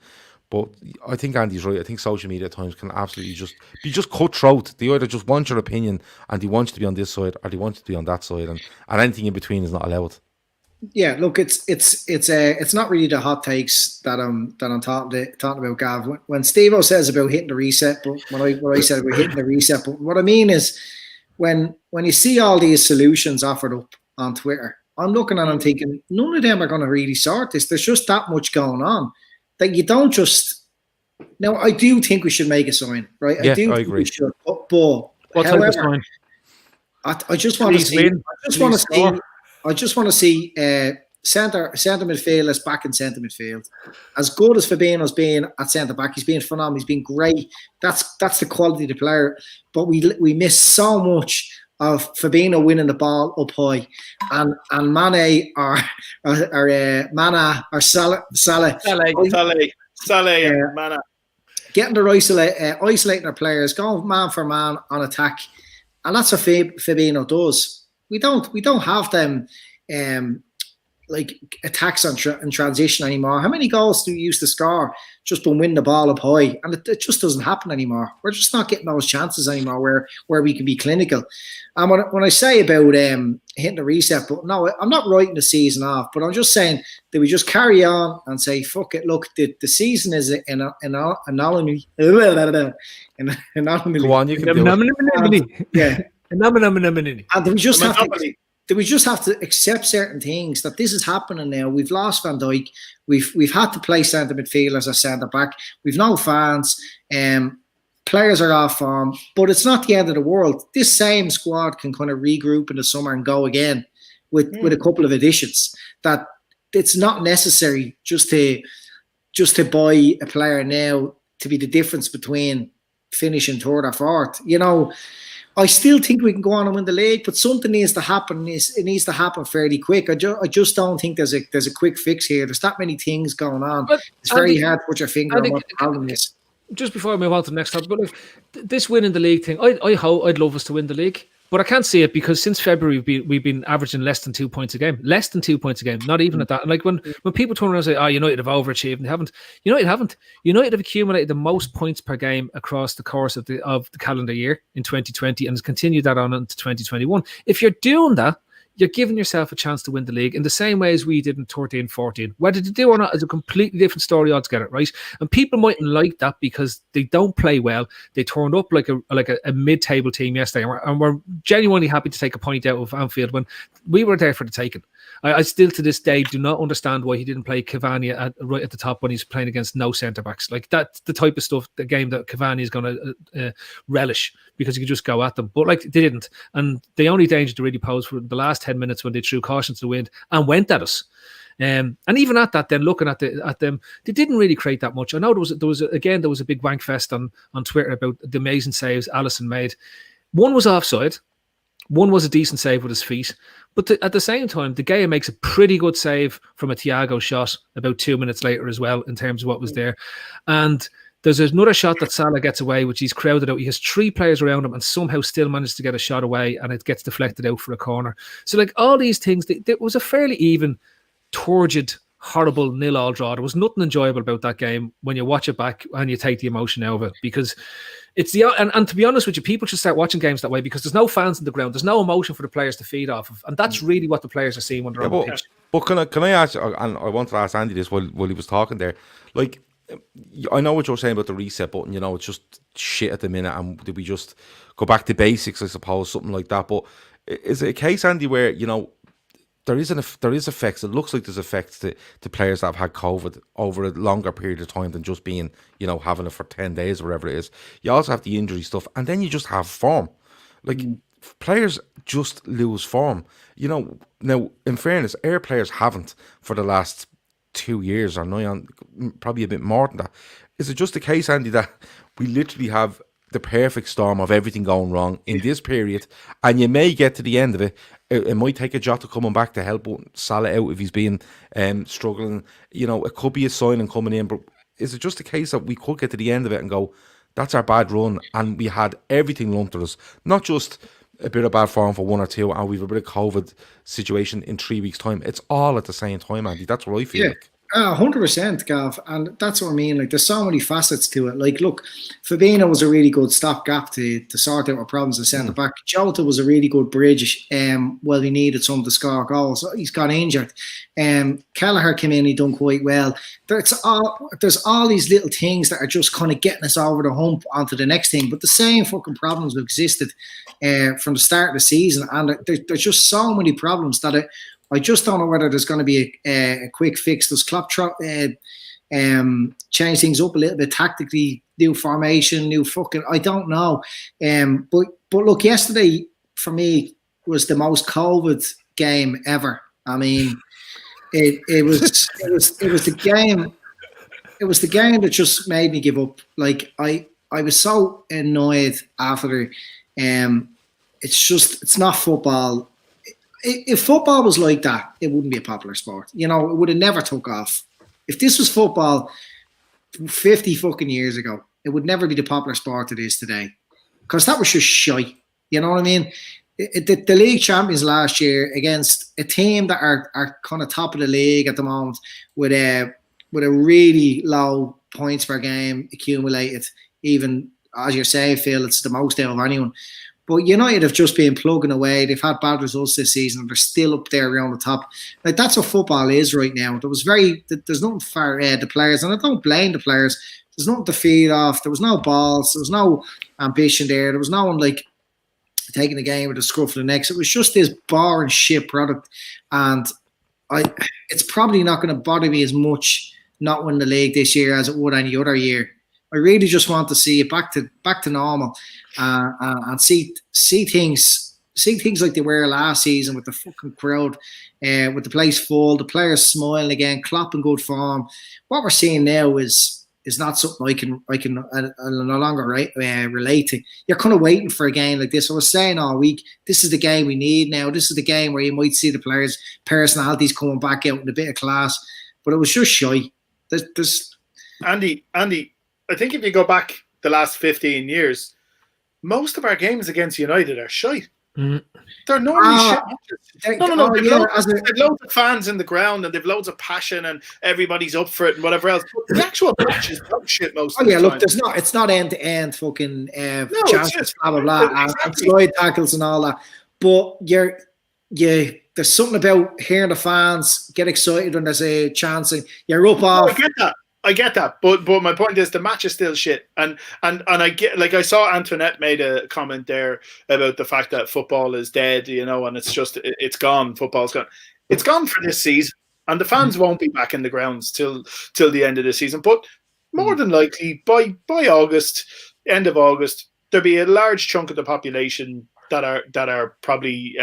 But I think Andy's right. I think social media at times can absolutely be just cutthroat. They either just want your opinion and they want you to be on this side, or they want you to be on that side, and anything in between is not allowed. Yeah, look, it's not really the hot takes that I'm talking about, Gav. When Stevo says about hitting the reset button, what I said about hitting the reset button, what I mean is when you see all these solutions offered up on Twitter, I'm looking at them thinking none of them are going to really sort this. There's just that much going on that you don't just. Now, I do think we should make a sign, right? Yeah, I do I think agree. we should. But What type of sign? I just want to see. I just want to see centre midfield is back in centre midfield. As good as Fabinho's been at centre back, he's been phenomenal. He's been great. That's the quality of the player. But we miss so much of Fabinho winning the ball up high, and Mane or Mana or Salah and Mana getting the isolating their players, going man for man on attack, and that's what Fabinho does. We don't have them like attacks in transition anymore. How many goals do we used to score just by winning the ball up high? And it just doesn't happen anymore. We're just not getting those chances anymore where we can be clinical. And when I say about hitting the reset button, no, I'm not writing the season off, but I'm just saying that we just carry on and say, fuck it, look, the season is an anomaly. Go on, you can do it. Yeah. And we just have to accept certain things, that this is happening now. We've lost Van Dijk. We've had to play centre midfield as a centre back. We've no fans. Players are off form, but it's not the end of the world. This same squad can kind of regroup in the summer and go again with a couple of additions. That it's not necessary just to buy a player now to be the difference between finishing third or fourth. I still think we can go on and win the league, but something needs to happen. It needs to happen fairly quick. I just don't think there's a quick fix here. There's that many things going on. But it's very hard to put your finger on what the problem is. Just before I move on to the next topic, but this winning the league thing, I'd love us to win the league, but I can't see it because since February we've been averaging less than 2 points a game. Less than 2 points a game, not even at that. And like when people turn around and say, "Oh, United have overachieved," and they haven't. United haven't. United have accumulated the most points per game across the course of the calendar year in 2020, and has continued that on into 2021. If you're doing that, you're giving yourself a chance to win the league in the same way as we did in 13-14. Whether they do or not is a completely different story altogether, right? And people mightn't like that because they don't play well. They turned up like a mid-table team yesterday, and we're genuinely happy to take a point out of Anfield when we were there for the taking. I still to this day do not understand why he didn't play Cavani right at the top when he's playing against no centre-backs. Like that's the type of stuff, the game that Cavani is going to relish, because he could just go at them. But like they didn't. And the only danger to really pose for the last 10 minutes when they threw caution to the wind and went at us. And even at that, then looking at them, they didn't really create that much. I know there was a big wank fest on Twitter about the amazing saves Alisson made. One was offside. One was a decent save with his feet. But at the same time, De Gea makes a pretty good save from a THIAGO shot about 2 minutes later as well, in terms of what was there. And there's another shot that Salah gets away, which he's crowded out. He has 3 players around him and somehow still manages to get a shot away, and it gets deflected out for a corner. So like all these things, there was a fairly even, turgid, horrible 0-0 draw. There was nothing enjoyable about that game when you watch it back and you take the emotion out of it, because it's and to be honest with you, people should start watching games that way, because there's no fans in the ground, there's no emotion for the players to feed off of, and that's really what the players are seeing when they're on the pitch. But can I ask, and I wanted to ask Andy this while he was talking there, like, I know what you're saying about the reset button, it's just shit at the minute, and did we just go back to basics, I suppose, something like that. But is it a case, Andy, where, there is effects, it looks like there's effects to players that have had COVID over a longer period of time than just being, having it for 10 days or whatever it is. You also have the injury stuff, and then you just have form. Like, players just lose form. Now, in fairness, our players haven't for the last 2 years or probably a bit more than that. Is it just the case, Andy, that we literally have the perfect storm of everything going wrong in this period, and you may get to the end of it, it might take a Jota coming back to help Salah out if he's been struggling. It could be a signing coming in, but is it just a case that we could get to the end of it and go, that's our bad run, and we had everything lumped at us, not just a bit of bad form for 1 or 2, and we've a bit of COVID situation in 3 weeks' time. It's all at the same time, Andy. That's what I feel like. 100%, Gav, and that's what I mean. Like, there's so many facets to it. Like, look, Firmino was a really good stopgap to sort out our problems at centre back. Jota was a really good bridge. Well, he needed someone to score goals. He's got injured. Kelleher came in, he done quite well. There's all these little things that are just kind of getting us over the hump onto the next thing. But the same fucking problems have existed from the start of the season, and there's just so many problems that I just don't know whether there's going to be a quick fix. Does Klopp change things up a little bit tactically, new formation, new fucking, I don't know. But look, yesterday for me was the most COVID game ever. I mean, it was the game. It was the game that just made me give up. Like, I was so annoyed after. It's not football. If football was like that, it wouldn't be a popular sport. It would have never took off. If this was football 50 fucking years ago, it would never be the popular sport it is today. Because that was just shite. You know what I mean? The league champions last year against a team that are kind of top of the league at the moment with a really low points per game accumulated. Even, as you're saying, Phil, it's the most out of anyone. But United have just been plugging away. They've had bad results this season, and they're still up there around the top. Like, that's what football is right now. There's nothing for the players, and I don't blame the players. There's nothing to feed off. There was no balls. There was no ambition there. There was no one like taking the game with the scruff of the neck. It was just this boring shit product, and it's probably not going to bother me as much not winning the league this year as it would any other year. I really just want to see it back to normal, and see things like they were last season with the fucking crowd, with the place full, the players smiling again, Klopp in good form. What we're seeing now is not something I can no longer relate to. You're kind of waiting for a game like this. I was saying all week, this is the game we need now. This is the game where you might see the players' personalities coming back out in a bit of class. But it was just shy. There's Andy, I think if you go back the last 15 years, most of our games against United are shite. They're normally shit. No. They've loads of fans in the ground, and they've loads of passion, and everybody's up for it and whatever else. But the actual match is shit most of the time. Look, it's not end to end fucking chances, blah blah blah, and slide tackles and all that. But there's something about hearing the fans get excited when there's a chance, and you're up off. I get that, but my point is the match is still shit, and I get, like, I saw Antoinette made a comment there about the fact that football is dead, and it's gone. Football's gone. It's gone for this season, and the fans won't be back in the grounds till the end of the season. But more than likely by August, end of August, there'll be a large chunk of the population that are probably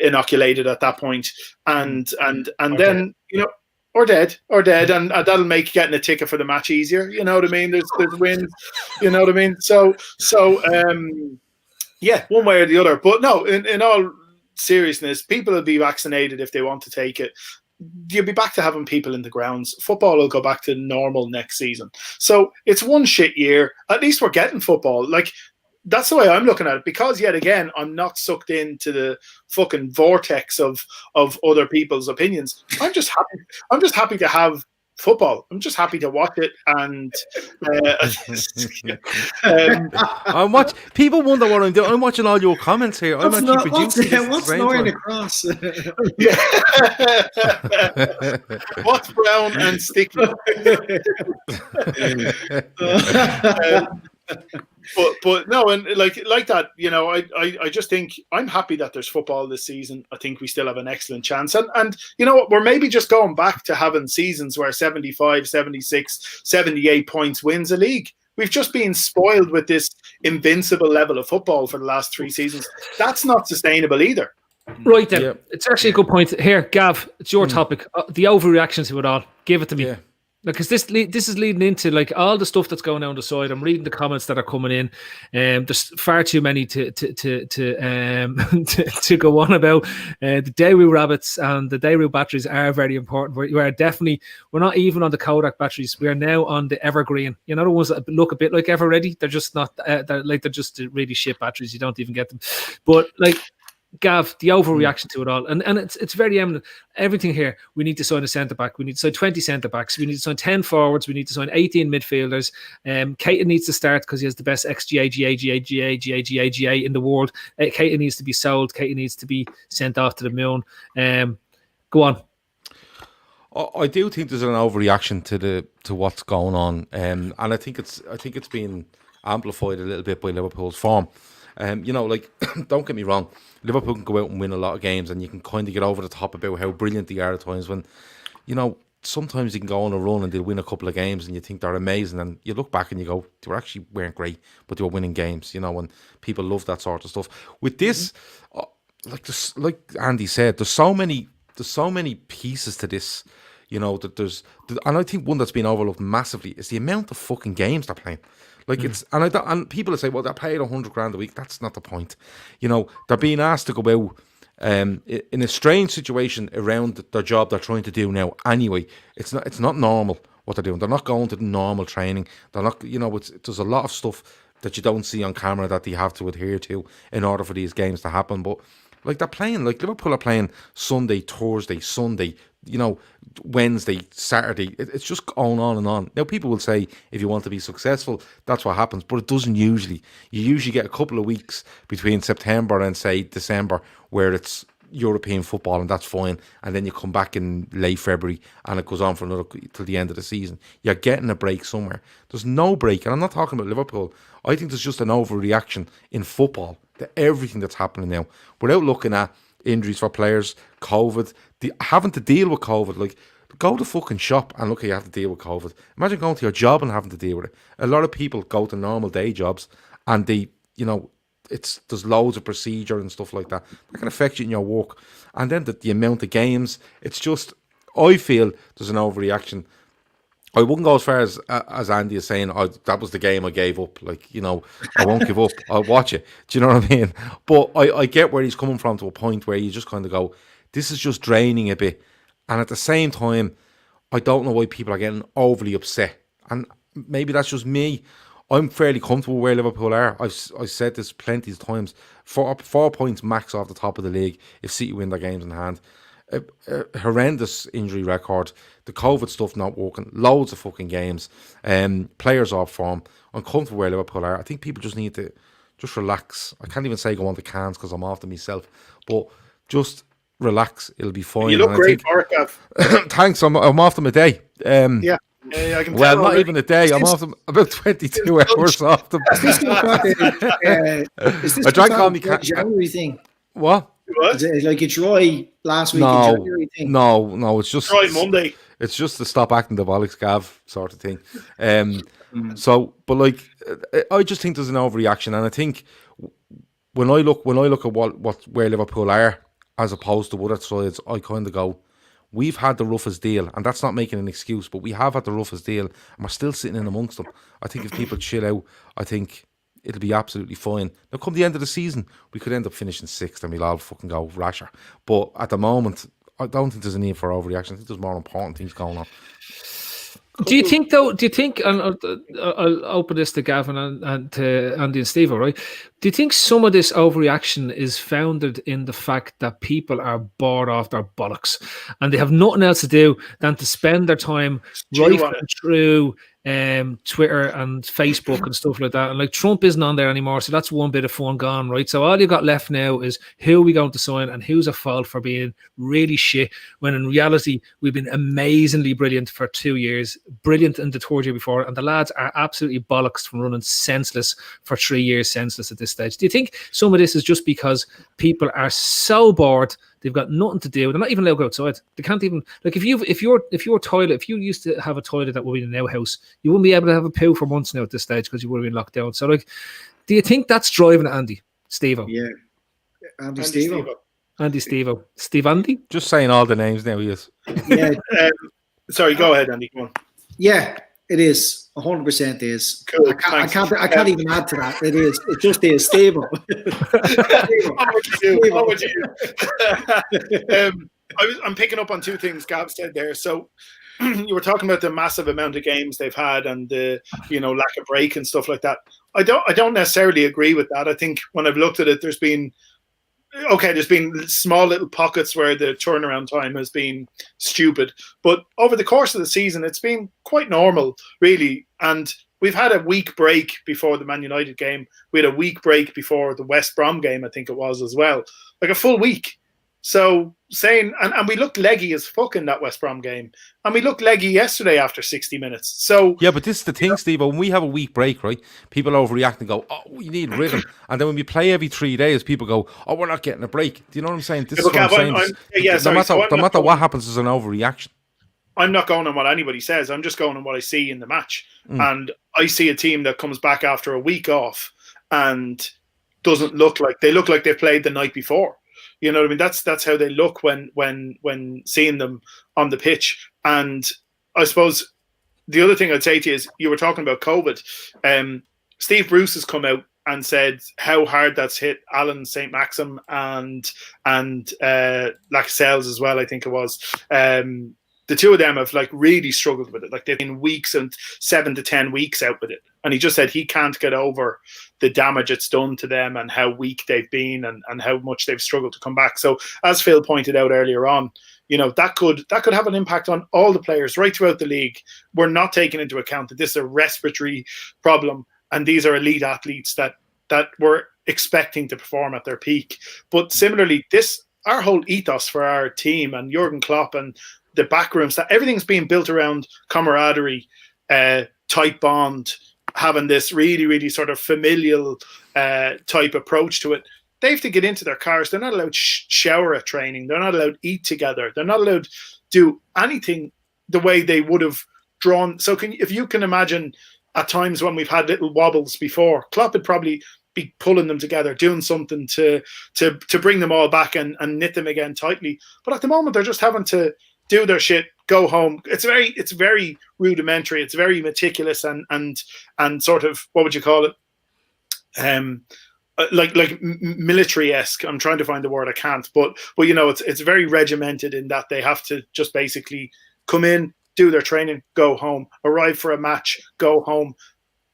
inoculated at that point, and then Or dead, and that'll make getting a ticket for the match easier. You know what I mean? There's wins. You know what I mean? So, yeah, one way or the other. But no, in all seriousness, people will be vaccinated if they want to take it. You'll be back to having people in the grounds. Football will go back to normal next season. So it's one shit year. At least we're getting football. Like, that's the way I'm looking at it, because yet again, I'm not sucked into the fucking vortex of other people's opinions. I'm just happy to have football. I'm just happy to watch it, and I'm watching. People wonder what I'm doing. I'm watching all your comments here. I'm actually producing this. What's Northern across? What's brown and sticky? But no, and like that, you know, I just think I'm happy that there's football this season. I think we still have an excellent chance. And you know what, we're maybe just going back to having seasons where 75, 76, 78 points wins a league. We've just been spoiled with this invincible level of football for the last 3 seasons. That's not sustainable either. Right then, It's actually a good point. Here, Gav, it's your topic. The overreaction to it all. Give it to me. Because this is leading into like all the stuff that's going on the side. I'm reading the comments that are coming in. There's far too many to go on about. The Daewoo rabbits and the Daewoo batteries are very important. We're not even on the Kodak batteries. We are now on the Evergreen. You know, the ones that look a bit like Everready. They're just not. They're just really shit batteries. You don't even get them. But like, Gav, the overreaction to it all, and it's very eminent. Everything here, we need to sign a centre back. We need to sign 20 centre backs. We need to sign 10 forwards. We need to sign 18 midfielders. Keita needs to start because he has the best XGA in the world. Keita needs to be sold. Keita needs to be sent off to the moon. Go on. I do think there's an overreaction to what's going on, and I think it's been amplified a little bit by Liverpool's form. You know, like, don't get me wrong, Liverpool can go out and win a lot of games, and you can kind of get over the top about how brilliant they are at times when, you know, sometimes you can go on a run and they'll win a couple of games and you think they're amazing, and you look back and you go, they weren't great, but they were winning games, you know, and people love that sort of stuff. With this, like Andy said, there's so many pieces to this, you know, that and I think one that's been overlooked massively is the amount of fucking games they're playing. Like it's, and people will say, well, they're paid $100,000 a week. That's not the point. You know, they're being asked to go out in a strange situation around their job they're trying to do now. Anyway, it's not normal what they're doing. They're not going to the normal training. They're not, you know, there's a lot of stuff that you don't see on camera that they have to adhere to in order for these games to happen. But like, they're playing, like Liverpool are playing Sunday, Thursday, Sunday, you know, Wednesday, Saturday. It's just going on and on. Now, people will say, if you want to be successful, that's what happens. But it doesn't usually. You usually get a couple of weeks between September and, say, December where it's European football, and that's fine. And then you come back in late February and it goes on for another till the end of the season. You're getting a break somewhere. There's no break. And I'm not talking about Liverpool. I think there's just an overreaction in football to everything that's happening now, without looking at injuries for players, COVID, having to deal with COVID. Like, go to the fucking shop and look, you have to deal with COVID. Imagine going to your job and having to deal with it. A lot of people go to normal day jobs and they, you know, there's loads of procedure and stuff like that can affect you in your work. And then the amount of games, it's just, I feel there's an overreaction. I wouldn't go as far as Andy is saying, that was the game I gave up. Like, you know, I won't give up. I'll watch it. Do you know what I mean? But I get where he's coming from, to a point where you just kind of go, this is just draining a bit. And at the same time, I don't know why people are getting overly upset. And maybe that's just me. I'm fairly comfortable where Liverpool are. I've said this plenty of times. 4 points max off the top of the league if City win their games in hand. A horrendous injury record, the COVID stuff not working, loads of fucking games, players off form. I'm comfortable where Liverpool are. I think people just need to just relax. I can't even say go on the cans because I'm off them myself, but just relax. It'll be fine. You look great for it, Gav. Thanks. I'm off them a day. Yeah, I can well, tell not already. Even a day. I'm off them about 22 hours off them. Is this I tried calling me January thing? What? What? Is it like a dry last week in January thing? No, it's just Try Monday. It's just to stop acting the bollocks, Gav, sort of thing. So, but like, I just think there's an overreaction, and I think when I look at where Liverpool are as opposed to other sides, I kind of go, we've had the roughest deal, and that's not making an excuse, but we have had the roughest deal, and we're still sitting in amongst them. I think if people chill out, I think it'll be absolutely fine. Now, come the end of the season, we could end up finishing 6th and we'll all fucking go rasher. But at the moment, I don't think there's a need for overreaction. I think there's more important things going on. Do you think, though? Do you think? And I'll open this to Gavin and to Andy and Stevo, right? Do you think some of this overreaction is founded in the fact that people are bored off their bollocks and they have nothing else to do than to spend their time rifling through Twitter and Facebook and stuff like that? And like Trump isn't on there anymore, so that's one bit of fun gone, right? So all you got left now is who are we going to sign and who's at fault for being really shit, when in reality we've been amazingly brilliant for 2 years, brilliant in the third year before, and the lads are absolutely bollocks from running senseless for 3 years, senseless at this stage. Do you think some of this is just because people are so bored, they've got nothing to do, they're not even allowed to go outside, they can't even, like, if you used to have a toilet that would be in an outhouse, you wouldn't be able to have a poo for months now at this stage because you would have been locked down. So, like, do you think that's driving it, Andy? Stevo? Yeah. Andy Stevo. Andy Stevo. Steve Andy? Just saying all the names now, he is. Yeah. Sorry, go ahead, Andy. Come on. Yeah, it is. 100% is. Cool, I can't even add to that. It is. It just is. Stable. What would you do? I'm picking up on two things Gav said there. So you were talking about the massive amount of games they've had and the lack of break and stuff like that. I don't necessarily agree with that. I think when I've looked at it, there's been small little pockets where the turnaround time has been stupid, but over the course of the season, it's been quite normal, really. And we've had a week break before the Man United game. We had a week break before the West Brom game, I think it was as well, like a full week. So saying, and we looked leggy as fuck in that West Brom game, and we looked leggy yesterday after 60 minutes. So yeah, but this is the thing, Steve. When we have a week break, right, people overreact and go, "Oh, we need rhythm," and then when we play every 3 days, people go, "Oh, we're not getting a break." Do you know what I'm saying? This is what I'm saying. No matter what happens, is an overreaction. I'm not going on what anybody says. I'm just going on what I see in the match, and I see a team that comes back after a week off and doesn't look like they've played the night before. You know what I mean? That's how they look when seeing them on the pitch. And I suppose the other thing I'd say to you is, you were talking about COVID. Steve Bruce has come out and said how hard that's hit Alan St. Maxim and Lascelles as well, I think it was. The two of them have like really struggled with it. Like they've been weeks and 7 to 10 weeks out with it. And he just said he can't get over the damage it's done to them and how weak they've been and how much they've struggled to come back. So as Phil pointed out earlier on, that could have an impact on all the players right throughout the league. We're not taking into account that this is a respiratory problem and these are elite athletes that we're expecting to perform at their peak. But similarly, our whole ethos for our team and Jurgen Klopp and the backrooms, that everything's being built around camaraderie, tight bond, having this really, really sort of familial type approach to it. They have to get into their cars. They're not allowed to shower at training. They're not allowed to eat together. They're not allowed to do anything the way they would have drawn. So if you can imagine at times when we've had little wobbles before, Klopp would probably be pulling them together, doing something to bring them all back and knit them again tightly. But at the moment, they're just having to do their shit, go home. It's very rudimentary. It's very meticulous and sort of, what would you call it? Like military-esque. I'm trying to find the word, I can't. But it's very regimented in that they have to just basically come in, do their training, go home, arrive for a match, go home.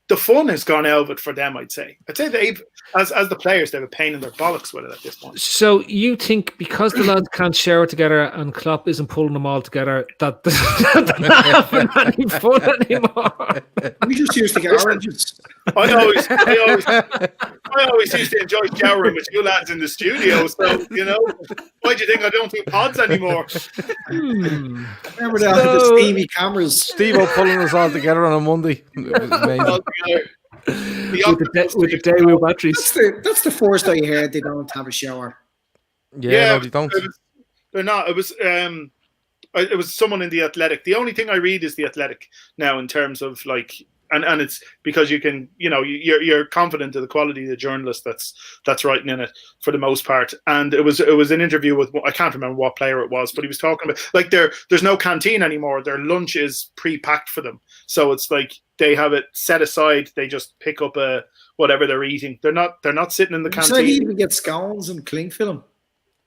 The fun has gone out of it for them, I'd say. I'd say they've, as the players, they have a pain in their bollocks with it at this point. So you think because the lads can't share it together and Klopp isn't pulling them all together, that they're not having any fun anymore? We just used to get oranges. I always used to enjoy showering with you lads in the studio. So, why do you think I don't do pods anymore? Remember the steamy cameras? Stevo pulling us all together on a Monday. It was amazing. With the day wheel batteries. That's the first I heard they don't have a shower. Yeah, no, they don't. They're not. It was someone in The Athletic. The only thing I read is The Athletic now in terms of like, and it's because you can, you're confident of the quality of the journalist that's writing in it for the most part. And it was an interview with, I can't remember what player it was, but he was talking about like there's no canteen anymore. Their lunch is pre-packed for them, so it's like they have it set aside. They just pick up whatever they're eating. They're not sitting in the canteen. So you even get scones and cling film.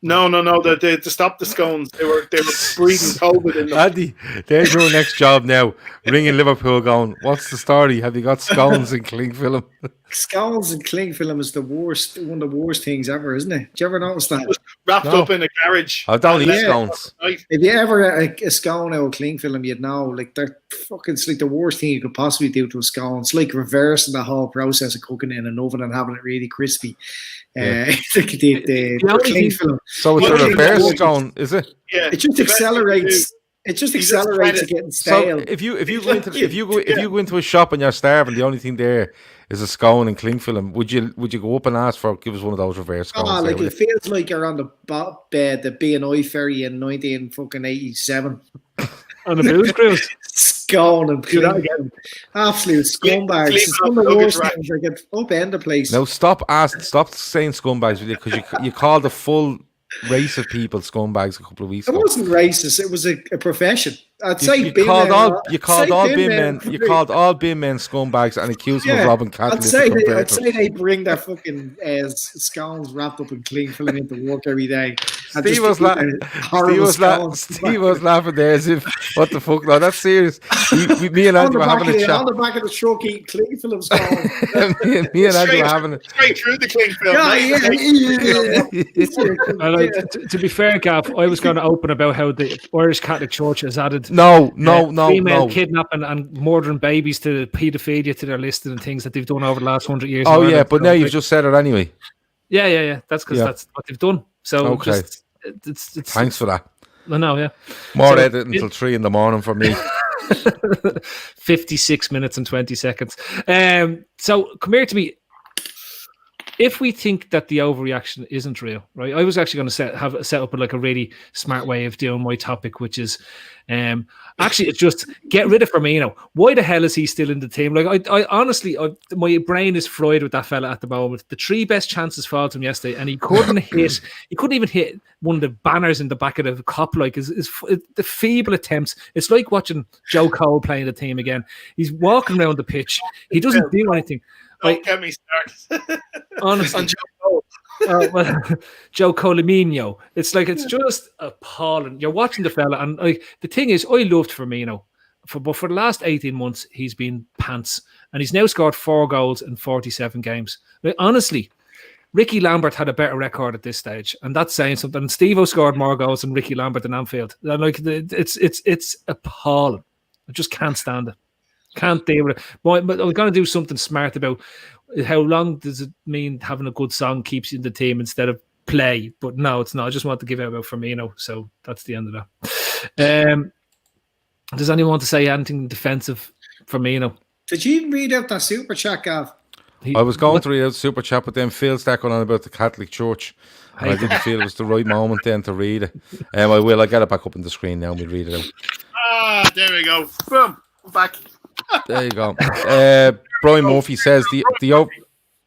No. To stop the scones, they were breeding COVID in them. Andy, there's your next job now. Ringing Liverpool, going, "What's the story? Have you got scones and cling film?" Scones and cling film is one of the worst things ever, isn't it? Do you ever notice that? Wrapped up in a garage. I don't eat scones. If you ever get a scone out of cling film, you'd know, like, they're fucking, it's like the worst thing you could possibly do to a scone. It's like reversing the whole process of cooking it in an oven and having it really crispy. The cling film. So it's a reverse scone, is it? Yeah, it just accelerates. It just accelerates it getting stale. So if you go into a shop and you're starving, the only thing there is a scone and cling film. Would you go up and ask for, give us one of those reverse scones? Oh, like, it feels like you're on the B&I ferry in 1987. On a booze cruise. Scone and cling. Absolute scumbags. It's one of the worst things. I get upend the place. Now stop saying scumbags with you, because you called the full race of people scumbags a couple of weeks ago. It wasn't racist. It was a profession. I'd say you called all bin men scumbags and accused them of robbing cattle. I'd say they bring their fucking scones wrapped up in cling film into work every day. Steve was laughing there as if, what the fuck? No, that's serious. Me and Andy were having a chat. On the back of the truck eating cling film scones. me and Andy were having it. Straight through the cling film. To be fair, Gav, I was going to open about how the Irish Catholic Church has added female kidnapping and murdering babies to paedophilia to their list and things that they've done over the last 100 years. Oh yeah, but now you've just said it anyway. Yeah. That's because that's what they've done. So okay. It's thanks for that. I know, yeah. More editing until 3 a.m. for me. 56 minutes and 20 seconds. So come here to me. If we think that the overreaction isn't real, right? I was actually going to set up a really smart way of doing my topic, which is actually it's just get rid of Firmino. Why the hell is he still in the team? Like I honestly, my brain is fried with that fella at the moment. The 3 best chances fall to him yesterday, and he couldn't even hit one of the banners in the back of the cop. Like the feeble attempts. It's like watching Joe Cole playing the team again. He's walking around the pitch. He doesn't do anything. Don't get me started. Honestly, on Joe Cole. Joe Colimino. It's just appalling. You're watching the fella, and the thing is, I loved Firmino, but for the last 18 months, he's been pants, and he's now scored 4 goals in 47 games. Like, honestly, Ricky Lambert had a better record at this stage, and that's saying something. And Stevo scored more goals than Ricky Lambert in Anfield. And it's appalling. I just can't stand it. Can't deal with it. But I'm going to do something smart about how long does it mean having a good song keeps you in the team instead of play. But no, it's not. I just want to give out about Firmino. So that's the end of that. Does anyone want to say anything defensive Firmino? Did you read out that super chat, Gav? I was going to read out super chat, but then Phil started going on about the Catholic Church. And I didn't feel it was the right moment then to read it. I'll get it back up on the screen now and we'll read it out. There we go. Boom. Back. There you go. Brian Murphy says the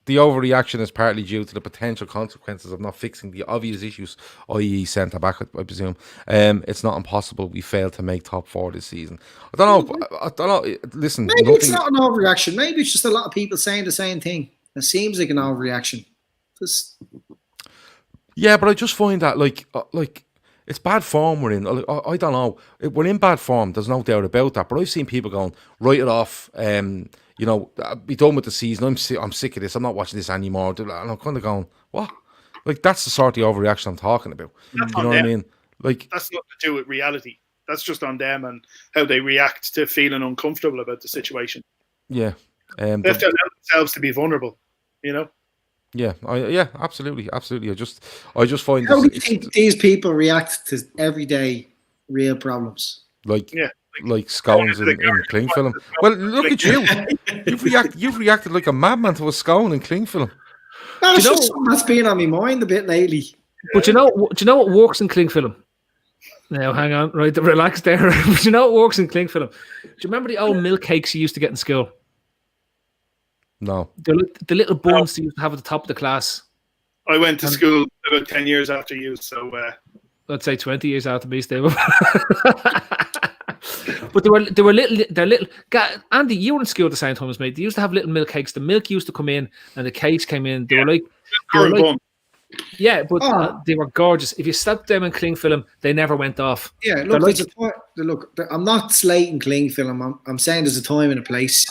overreaction is partly due to the potential consequences of not fixing the obvious issues, i.e. centre back, I presume. It's not impossible. We failed to make top 4 this season. I don't know. Listen, maybe it's not an overreaction. Maybe it's just a lot of people saying the same thing. It seems like an overreaction. Yeah, but I just find that like it's bad form we're in. I don't know. We're in bad form. There's no doubt about that. But I've seen people going, write it off. Be done with the season. I'm sick of this. I'm not watching this anymore. And I'm kind of going, what? Like, that's the sort of overreaction I'm talking about. That's you know what I mean? Like, that's nothing to do with reality. That's just on them and how they react to feeling uncomfortable about the situation. Yeah. They have to allow themselves to be vulnerable, you know? Yeah, absolutely. I just find. How do you think these people react to everyday real problems? Like scones in cling film. Well, look at you. You've reacted like a madman to a scone in cling film. That's just something that's been on my mind a bit lately. But do you know what works in cling film? Now, hang on, right? Relax there. But you know what works in cling film? Do you remember the old milk cakes you used to get in school? No. The little buns you used to have at the top of the class. I went to school about 10 years after you, so... I'd say 20 years after me, Stevo. But they're little... Andy, you were in school at the same time as me. They used to have little milk cakes. The milk used to come in and the cakes came in. They were like... Yeah, but they were gorgeous. If you stuck them in cling film, they never went off. Yeah, look, I'm not slating cling film. I'm saying there's a time and a place.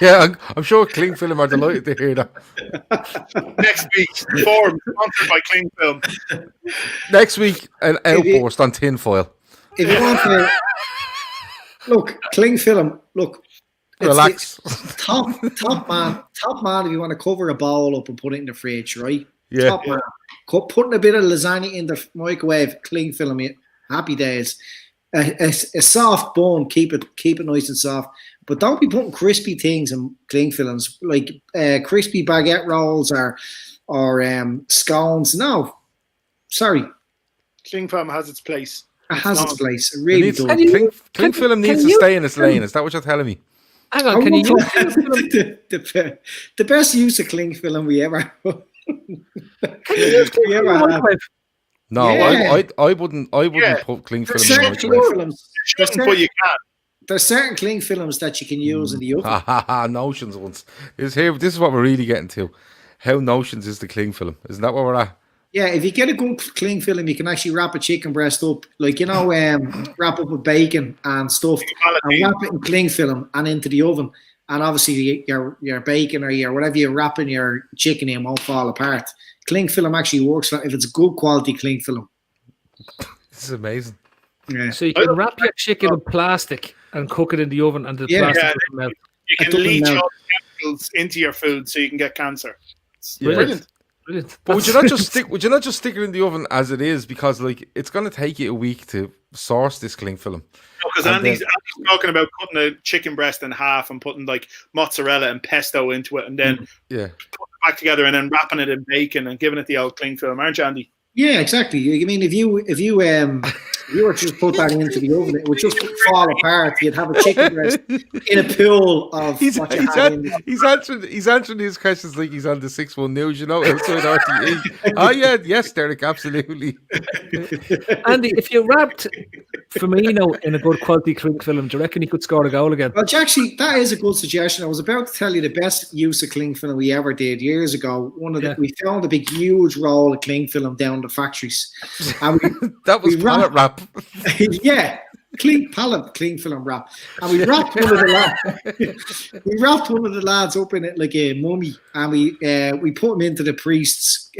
Yeah, I'm sure cling film are delighted to hear that. Next week, form sponsored by cling film. Next week, an outburst on tinfoil. If you want to look, cling film. Look, relax. Top man. If you want to cover a bowl up and put it in the fridge, right? Yeah. Top man. Putting a bit of lasagna in the microwave, cling film it. Happy days. A soft bone, keep it nice and soft. But don't be putting crispy things in cling films like crispy baguette rolls or scones. No, sorry. Cling film has its place. It has its place. It really does. Cling film needs to stay in its lane. Is that what you're telling me? Hang on, can you use the best use of cling film we ever No, yeah. I wouldn't put cling film in the microwave. There's certain cling films that you can use in the oven. Notions ones. This is what we're really getting to. How Notions is the cling film. Isn't that where we're at? Yeah, if you get a good cling film, you can actually wrap a chicken breast up, like, wrap up with bacon and stuff, and wrap it in cling film and into the oven. And obviously your bacon or your whatever you're wrapping your chicken in won't fall apart. Cling film actually works if it's good quality cling film. This is amazing. Yeah. So you can wrap your chicken in plastic and cook it in the oven, and the plastic doesn't melt. You can leach all the chemicals into your food so you can get cancer. It's brilliant. But would you not just stick it in the oven as it is, because like it's going to take you a week to source this cling film? Because Andy's talking about cutting a chicken breast in half and putting like mozzarella and pesto into it, and then putting it back together and then wrapping it in bacon and giving it the old cling film, aren't you, Andy? Yeah, exactly. I mean, if you were to just put that into the oven, it would just fall apart. You'd have a chicken breast in a pool of he's answering these questions like he's on the 6-1 News, outside RTE. Yes, Derek, absolutely. Andy, if you wrapped Firmino in a good quality cling film, do you reckon he could score a goal again? Well, actually, that is a good suggestion. I was about to tell you the best use of cling film we ever did years ago. We found a big, huge roll of cling film down the factories. And that was pallet wrap. Yeah, cling film wrap. And we wrapped one of the lads up in it like a mummy, and we put him into the priest's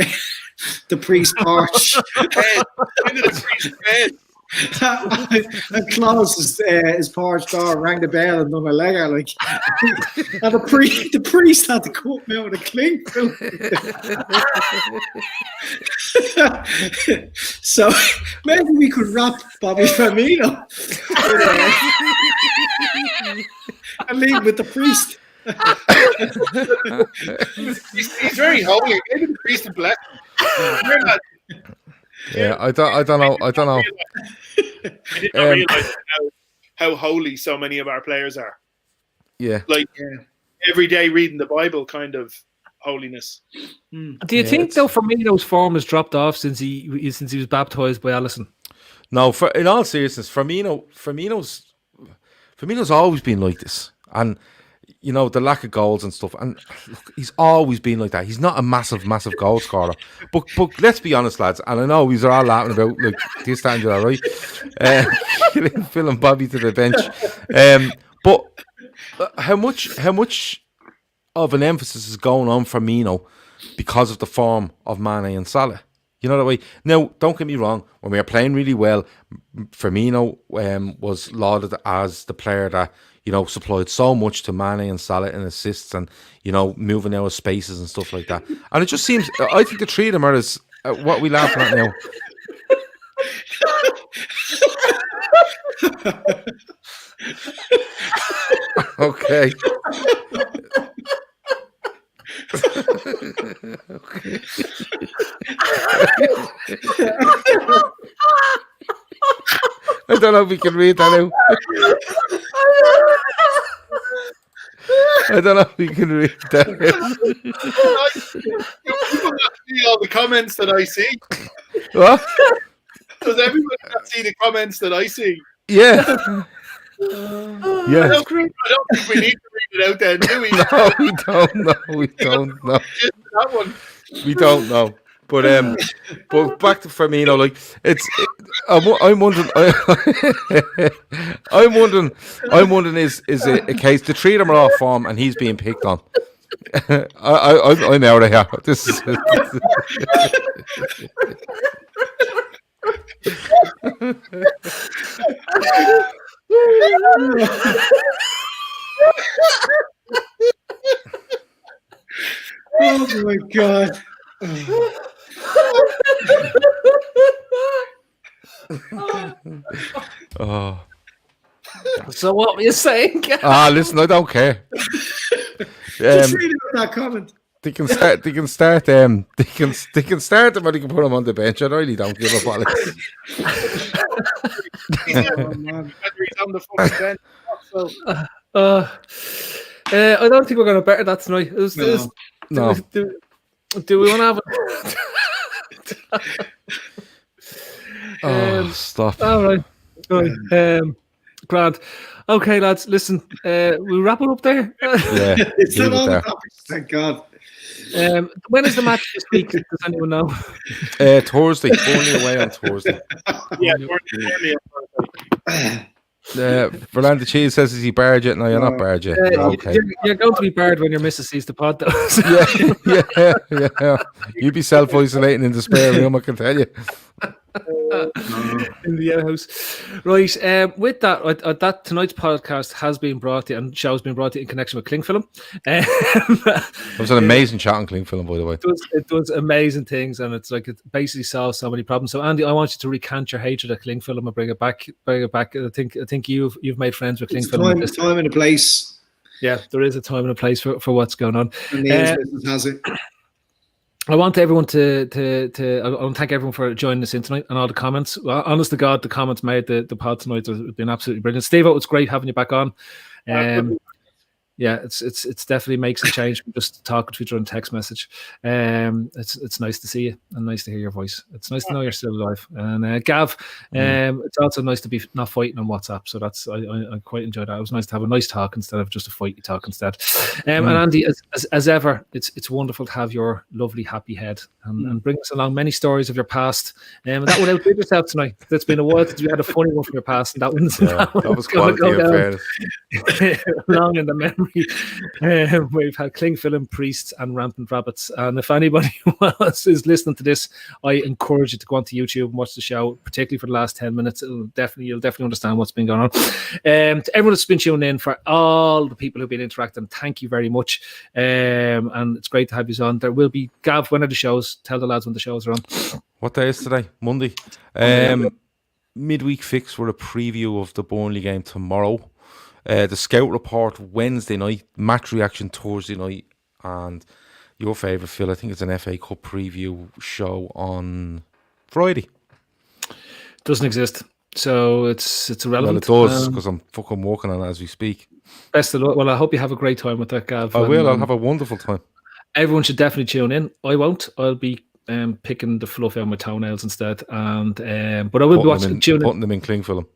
porch. Into the priest's bed. And closed his porch door, rang the bell, and done a legger like. And the priest had to cut him out with a cling film. So maybe we could wrap Bobby Firmino and leave with the priest. He's very holy. Maybe the priest would bless him. Yeah, I don't know. I did not realize how holy so many of our players are. Yeah, every day reading the Bible, kind of holiness. Do you think though Firmino's form has dropped off since he was baptized by Alisson? No, in all seriousness, Firmino's always been like this, and the lack of goals and stuff. And look, he's always been like that. He's not a massive goal scorer. But let's be honest, lads. And I know we're all laughing about like this time, all right. Phil and Bobby to the bench. But how much of an emphasis is going on Firmino because of the form of Mane and Salah? You know that way. Now, don't get me wrong. When we were playing really well, Firmino was lauded as the player that supplied so much to Mane and Salah in assists and moving out of spaces and stuff like that. And it just seems, I think the three of them are as what we laughing at now. Okay. Okay. I don't know if we can read that out. I don't know if we can read that out. People not see all the comments that I see. What? Does everyone not see the comments that I see? Yeah. Yeah. I don't think we need to read it out then, do we? No, we don't. No. Just that one. We don't know. But back to Firmino, like I'm wondering is it a case the three of them are off form and he's being picked on? I'm out of here. This is. Oh my god. Oh. So what were you saying? Listen, I don't care. Just read out that comment. They can start. They can start them, but they can put them on the bench. I really don't give a bollock. He's on the fucking bench. So. I don't think we're going to better that tonight. No. Do we want to have it? Stop. All right. Grand. Okay, lads, listen, we'll wrap it up there. Yeah, it's not all the topics, thank God. When is the match this week? Does anyone know? Thursday. Only away on Thursday. Yeah, Thursday. Verlander Cheese says, is he barred yet? No, you're not barred yet. Okay. You're going to be barred when your missus sees the pod, though. Yeah. You'd be self-isolating in the spare room, I can tell you. In the outhouse. Right, with that, that tonight's podcast has been brought to you, and show's been brought to you in connection with Cling Film. It was an amazing chat on Cling Film, by the way. It does amazing things, and it's like it basically solves so many problems. So, Andy, I want you to recant your hatred of Cling Film and bring it back. I think you've made friends with Cling Film. There's time and a place. Yeah, there is a time and a place for what's going on. And the business has it. I want everyone to I want to thank everyone for joining us in tonight and all the comments. Well, honest to God, the comments made the pod tonight have been absolutely brilliant. Stevo, it's great having you back on. Yeah, it's definitely makes a change from just talking to each other on text message. It's nice to see you and nice to hear your voice. It's nice to know you're still alive. And Gav, it's also nice to be not fighting on WhatsApp. So that's I quite enjoyed that. It was nice to have a nice talk instead of just a fighty talk instead. And Andy, as ever, it's wonderful to have your lovely happy head and bring us along many stories of your past. And that would outdo yourself tonight. It's been a while since we had a funny one from your past, and that was quality of fairness. Long in the memory. We've had Cling Film, Priests, and Rampant Rabbits. And if anybody else is listening to this, I encourage you to go onto YouTube and watch the show, particularly for the last 10 minutes. You'll definitely understand what's been going on. To everyone that's been tuning in, for all the people who've been interacting, thank you very much. And it's great to have you on. There will be, Gav, when are the shows? Tell the lads when the shows are on. What day is today? Monday. Midweek fix for a preview of the Burnley game tomorrow. The Scout Report Wednesday night, match reaction Thursday night, and your favourite, Phil, I think it's an FA Cup preview show on Friday. Doesn't exist, so it's irrelevant. Well, it does, because I'm fucking working on it as we speak. Best of luck. Well, I hope you have a great time with that, Gav. I will. I'll have a wonderful time. Everyone should definitely tune in. I won't. I'll be picking the fluff out of my toenails instead, and but I will be watching. Putting them in Cling Film.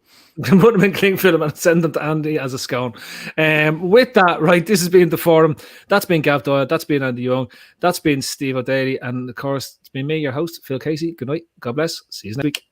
Put them in Cling Film and send them to Andy as a scone. With that, right, this has been The Forum. That's been Gav Doyle. That's been Andy Young. That's been Steve O'Daly. And, of course, it's been me, your host, Phil Casey. Good night. God bless. See you next week.